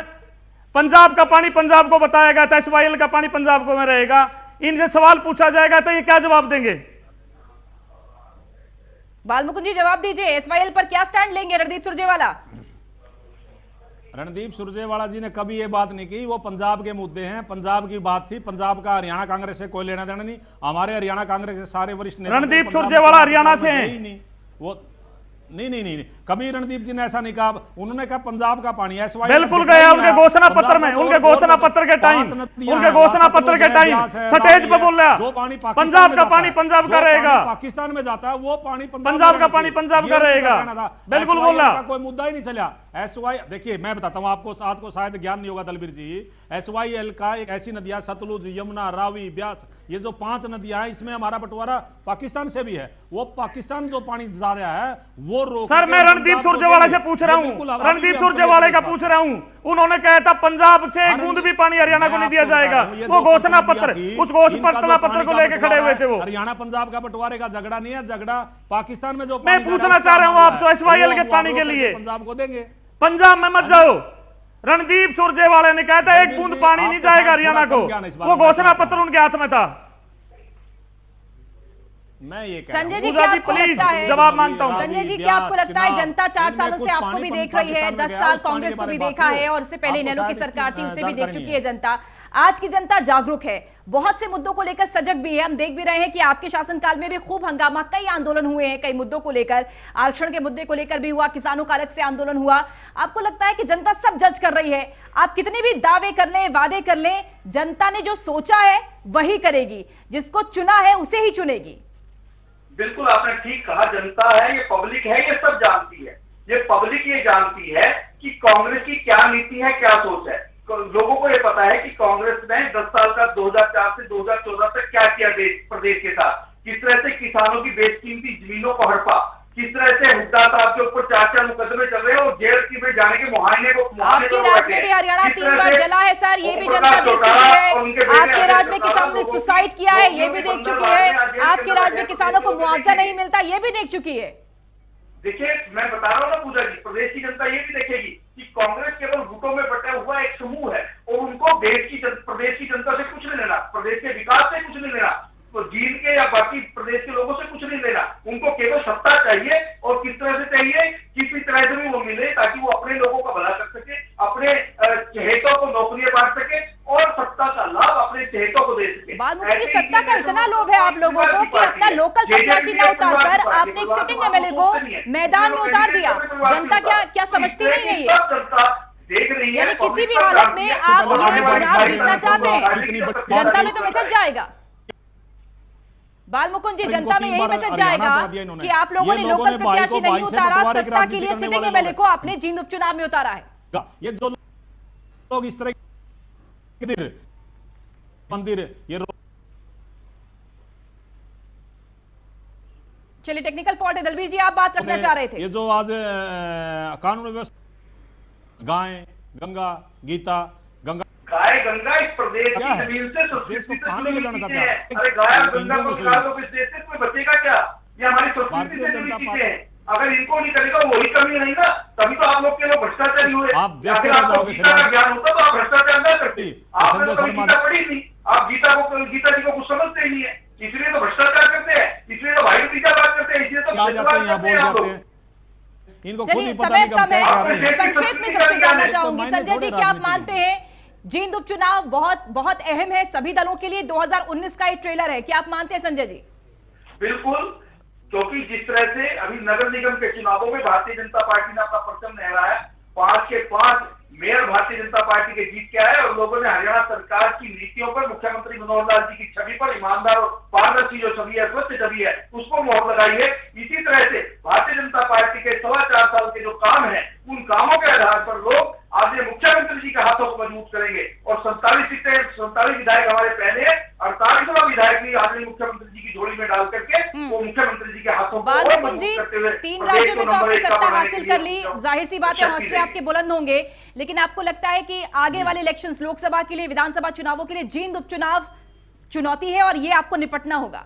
पंजाब का पानी पंजाब को बताया गया था, SYL का पानी पंजाब को में रहेगा। इनसे सवाल पूछा जाएगा तो ये क्या जवाब देंगे? बालमुकुंद जी जवाब दीजिए, SYL पर क्या स्टैंड लेंगे रणदीप सुरजेवाला? रणदीप सुरजेवाला जी ने कभी ये बात नहीं की। वो पंजाब के मुद्दे हैं, पंजाब की बात थी। पंजाब का हरियाणा कांग्रेस से कोई लेना देना नहीं। हमारे हरियाणा कांग्रेस के सारे वरिष्ठ नेता रणदीप सुरजेवाला हरियाणा से हैं। वो नहीं, कभी रणदीप जी ने ऐसा नहीं कहा। उन्होंने कहा पंजाब का पानी है, बिल्कुल गया उनके घोषणा पत्र में, उनके घोषणा पत्र के टाइम, उनके घोषणा पत्र के टाइम स्टेज पे बोल रहा, जो पानी पंजाब का पानी पंजाब का रहेगा, पाकिस्तान में जाता है वो पानी पंजाब का पानी पंजाब का रहेगा, बिल्कुल बोल रहा। कोई मुद्दा ही नहीं चला। देखिए मैं बताता हूं आपको, आज को शायद ज्ञान नहीं होगा दलबीर जी, SYL का एक ऐसी नदियां सतलुज, यमुना, रावी, ब्यास, ये जो 5 नदियां हैं, इसमें हमारा बंटवारा पाकिस्तान से भी है। वो पाकिस्तान जो पानी जा रहा है वो रोक। सर मैं रणदीप सुरजेवाला से पूछ रहा हूं, रणदीप सुरजेवाला का पूछ रहा हूं। उन्होंने कहा था पंजाब से एक बूंद भी पानी हरियाणा को नहीं दिया जाएगा। वो घोषणा पत्र, उस घोषणा पत्र को लेकर खड़े हुए थे वो। हरियाणा पंजाब का बंटवारे का झगड़ा नहीं है, झगड़ा पाकिस्तान में जो मैं पूछना चाह रहा हूं आपसे, SYL के पानी के लिए पंजाब को देंगे। पंजाब में मत जाओ। रणदीप सुरजेवाला ने कहा था एक बूंद पानी नहीं जाएगा हरियाणा को, वो घोषणा पत्र उनके हाथ में था। मैं ये संजय जी क्या आपको लगता है, जवाब मांगता हूं, संजय जी क्या आपको लगता है जनता 4 सालों से आपको भी देख रही है, 10 साल कांग्रेस को भी देखा है, और इससे पहले इनेलो की सरकार थी उसे भी देख चुकी है जनता। आज की जनता जागरूक है, बहुत से मुद्दों को लेकर सजग भी है। हम देख भी रहे हैं कि आपके शासनकाल में भी खूब हंगामा, कई आंदोलन हुए हैं कई मुद्दों को लेकर, आरक्षण के मुद्दे को लेकर भी हुआ, किसानों का अलग से आंदोलन हुआ। आपको लगता है कि जनता सब जज कर रही है? आप कितने भी दावे कर लें, वादे कर लें, जनता ने जो सोचा है वही करेगी, जिसको चुना है उसे ही चुनेगी। बिल्कुल आपने ठीक कहा, जनता है, ये पब्लिक है, ये सब जानती है। ये पब्लिक ये जानती है कि कांग्रेस की क्या नीति है, क्या सोच है। लोगों को ये पता है कि कांग्रेस ने 10 साल का 2004 से 2014 तक क्या किया प्रदेश के साथ, किस तरह से किसानों की बेशकीमती जमीनों को हड़पा, किस तरह से हुड्डा साहब के ऊपर 4 मुकदमे चल रहे हैं और जेल में जाने के मुहायने को आपके राज्य में भी हरियाणा 3 बार जला है सर, ये भी जनता देख चुकी है। आपके राज्य में किसानों ने सुसाइड किया है, ये भी देख चुकी है। आपके राज्य में किसानों को मुआवजा नहीं मिलता, ये भी देख चुकी है। देखिए, मैं बता रहा हूं ना पूजा जी, प्रदेश की जनता ये भी देखेगी कि कांग्रेस केवल गुटों में बटा हुआ एक समूह है और उनको प्रदेश की जनता से कुछ नहीं लेना, प्रदेश के विकास से कुछ नहीं लेना, तो जींद के या बाकी प्रदेश के लोगों से कुछ नहीं लेना। उनको केवल सत्ता चाहिए और किस तरह से चाहिए, किसी तरह से भी वो मिले ताकि वो अपने लोगों का भला कर सके, अपने चहेतों को नौकरियां बांट सके और सत्ता का लाभ अपने चहेतों को दे सके। बालमुकुंद जी, सत्ता का इतना लोभ है आप लोगों को कि अपना लोकल प्रत्याशी न उतारकर आपने एक सिटिंग एमएलए को मैदान में उतार दिया। जनता क्या समझती नहीं है ये? देख रही है, यानी किसी भी हालत में आप ये चुनाव जीतना चाहते हैं, जनता में तो मैसेज जाएगा। बालमुकुंद जी, जनता में यही मैसेज जाएगा कि आप लोगों ने लोकल प्रत्याशी नहीं उतारा, सत्ता के लिए सिटिंग एमएलए को आपने जींद उपचुनाव में उतारा है। ये जो लोग इस तरह मंदिर ये चलिए, टेक्निकल फॉल्ट है। दलबीर जी, आप बात रखना चाह रहे थे। ये जो आज कानून व्यवस्था, गाय गंगा गीता गंगा गाय गंगा इस प्रदेश की जमीन से संस्कृति से जुड़ी चीजें हैं। अरे गाय और गंगा को निकाल दो इस देश से, इसमें बचेगा क्या? ये हमारी संस्कृति से जुड़ी चीजें हैं। अगर इनको नहीं करेगा वही कमी नहीं ना, तभी तो आप लोग के लोग भ्रष्टाचारी हुए। आप देखते अगर आपको गीता का ज्ञान होता तो आप भ्रष्टाचार न करते। आपने तो गीता पढ़ी नहीं, आप गीता जी को कुछ समझते ही नहीं है, इसलिए तो भ्रष्टाचार करते हैं, इसलिए तो भाई भतीजा बात करते हैं, इसलिए तो क्या जाते हैं, बोल जाते हैं। इनको खुद ही पता नहीं कब क्या कर रहे हैं। संक्षेप में सबसे जानना चाहूंगी, संजय जी, क्या आप मानते हैं जींद उपचुनाव बहुत अहम है सभी दलों के लिए? 2019 का एक ट्रेलर है, क्या आप मानते हैं संजय जी? बिल्कुल, क्योंकि जिस तरह से अभी नगर निगम के चुनावों में भारतीय जनता पार्टी ने अपना परचम लहराया, 5 के 5 मेयर भारतीय जनता पार्टी के जीत के आए और लोगों ने हरियाणा सरकार की नीतियों पर, मुख्यमंत्री मनोहर लाल जी की छवि पर, ईमानदार और पारदर्शी जो छवि है, स्वच्छ छवि है, उसको मोहर लगाई है। इसी तरह से भारतीय जनता पार्टी के 4.25 साल के जो काम है, उन कामों के आधार पर लोग आज मुख्यमंत्री जी के हाथों को मजबूत करेंगे और 47 विधायक हमारे पहले है, 48वां विधायक भी आदरणीय मुख्यमंत्री जी की झोली में डाल करके वो मुख्यमंत्री जी के हाथों को और मजबूत करते हुए 3 राज्यों में तो आपने सत्ता हासिल कर ली, जाहिर सी बात है हौसले आपके बुलंद होंगे, लेकिन आपको लगता है कि आगे वाले इलेक्शंस, लोकसभा के लिए, विधानसभा चुनावों के लिए जींद उपचुनाव चुनौती है और ये आपको निपटना होगा?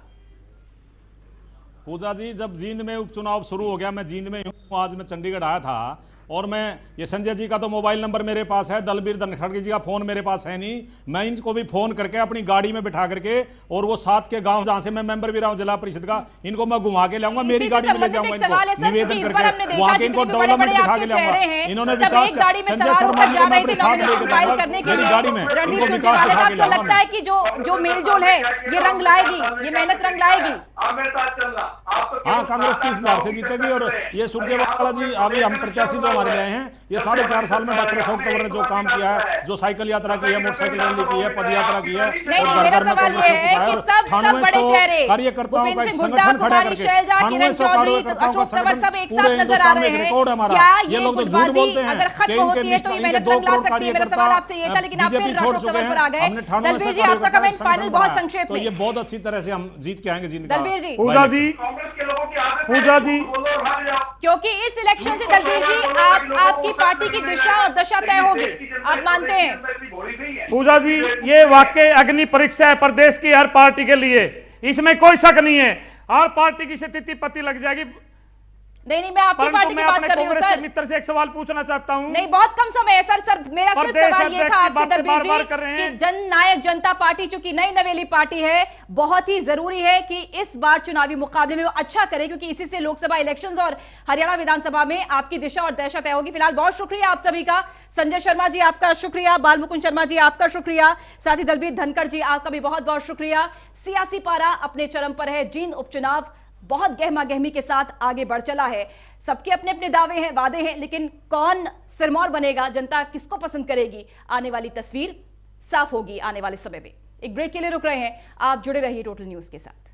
पूजा जी, जब जींद में उपचुनाव शुरू हो गया, मैं जींद में हूं, आज मैं चंडीगढ़ आया था और मैं ये संजय जी का तो मोबाइल नंबर मेरे पास है, दलबीर धनखड़ जी का फोन मेरे पास है नहीं, मैं इनको भी फोन करके अपनी गाड़ी में बिठा करके और वो साथ के गांव जहां से मैं मेंबर भी रहा हूं जिला परिषद का, इनको मैं घुमा के लाऊंगा, मेरी गाड़ी में ले जाऊंगा, इनको निवेदन करके वहां के इनको डेवलपमेंट दिखा के लाऊंगा। इन्होंने विकास संजय शर्मा जी को मैं अपने साथ लेके जाऊंगा मेरी गाड़ी में, इनको विकास दिखा के लाऊंगा। लगता है कि जो मेलजोल है ये रंग लाएगी, ये मेहनत रंग लाएगी? हाँ, कांग्रेस 30,000 से जीतेगी और ये सुरजेवाला जी अभी हम प्रत्याशी जो हमारे लिए हैं, ये 4.5 साल में डॉक्टर अशोक तंवर ने जो काम किया है, जो साइकिल यात्रा की है, मोटरसाइकिल रैली की है, पद यात्रा की है और घर घर में कार्यकर्ताओं का एक संगठन खड़ा करके 9800 कार्यकर्ताओं का संगठन पूरे हिंदुस्तान में एक रिकॉर्ड है हमारा। ये लोग तो झूठ बोलते हैं कि इनके 2 करोड़ कार्यकर्ता बीजेपी छोड़ चुके हैं, हमने 9800 कार्यकर्ताओं का संगठन बनाया, तो ये बहुत अच्छी तरह से हम जीत के आएंगे जींद का। पूजा जी, क्योंकि इस इलेक्शन से दलबीर जी आपकी पार्टी की दिशा और दशा तय होगी, आप मानते हैं? पूजा जी, ये वाकई अग्नि परीक्षा है प्रदेश की हर पार्टी के लिए, इसमें कोई शक नहीं है। हर पार्टी की स्थिति पति लग जाएगी। नहीं, मैं आपकी पार्टी की बात कर रही हूँ कांग्रेस के सर। मित्र से एक सवाल पूछना चाहता हूं। नहीं, बहुत कम समय है सर। मेरा सिर्फ प्रदेश सवाल ये था अध्यक्ष की आपसे बात दलबीर बार जी बार कर रहे कि हैं। जननायक जनता पार्टी चूंकि नई नवेली पार्टी है, बहुत ही जरूरी है कि इस बार चुनावी मुकाबले में वो अच्छा करे, क्योंकि इसी से लोकसभा इलेक्शंस और हरियाणा विधानसभा में आपकी दिशा और दशा तय होगी। फिलहाल बहुत शुक्रिया आप सभी का। संजय शर्मा जी आपका शुक्रिया, बाल मुकुंद शर्मा जी आपका शुक्रिया, साथ ही दलबीर धनखड़ जी आपका भी बहुत बहुत शुक्रिया। सियासी पारा अपने चरम पर है। जींद उपचुनाव बहुत गहमा गहमी के साथ आगे बढ़ चला है। सबके अपने अपने दावे हैं, वादे हैं, लेकिन कौन सिरमौर बनेगा, जनता किसको पसंद करेगी, आने वाली तस्वीर साफ होगी आने वाले समय में। एक ब्रेक के लिए रुक रहे हैं, आप जुड़े रहिए टोटल न्यूज के साथ।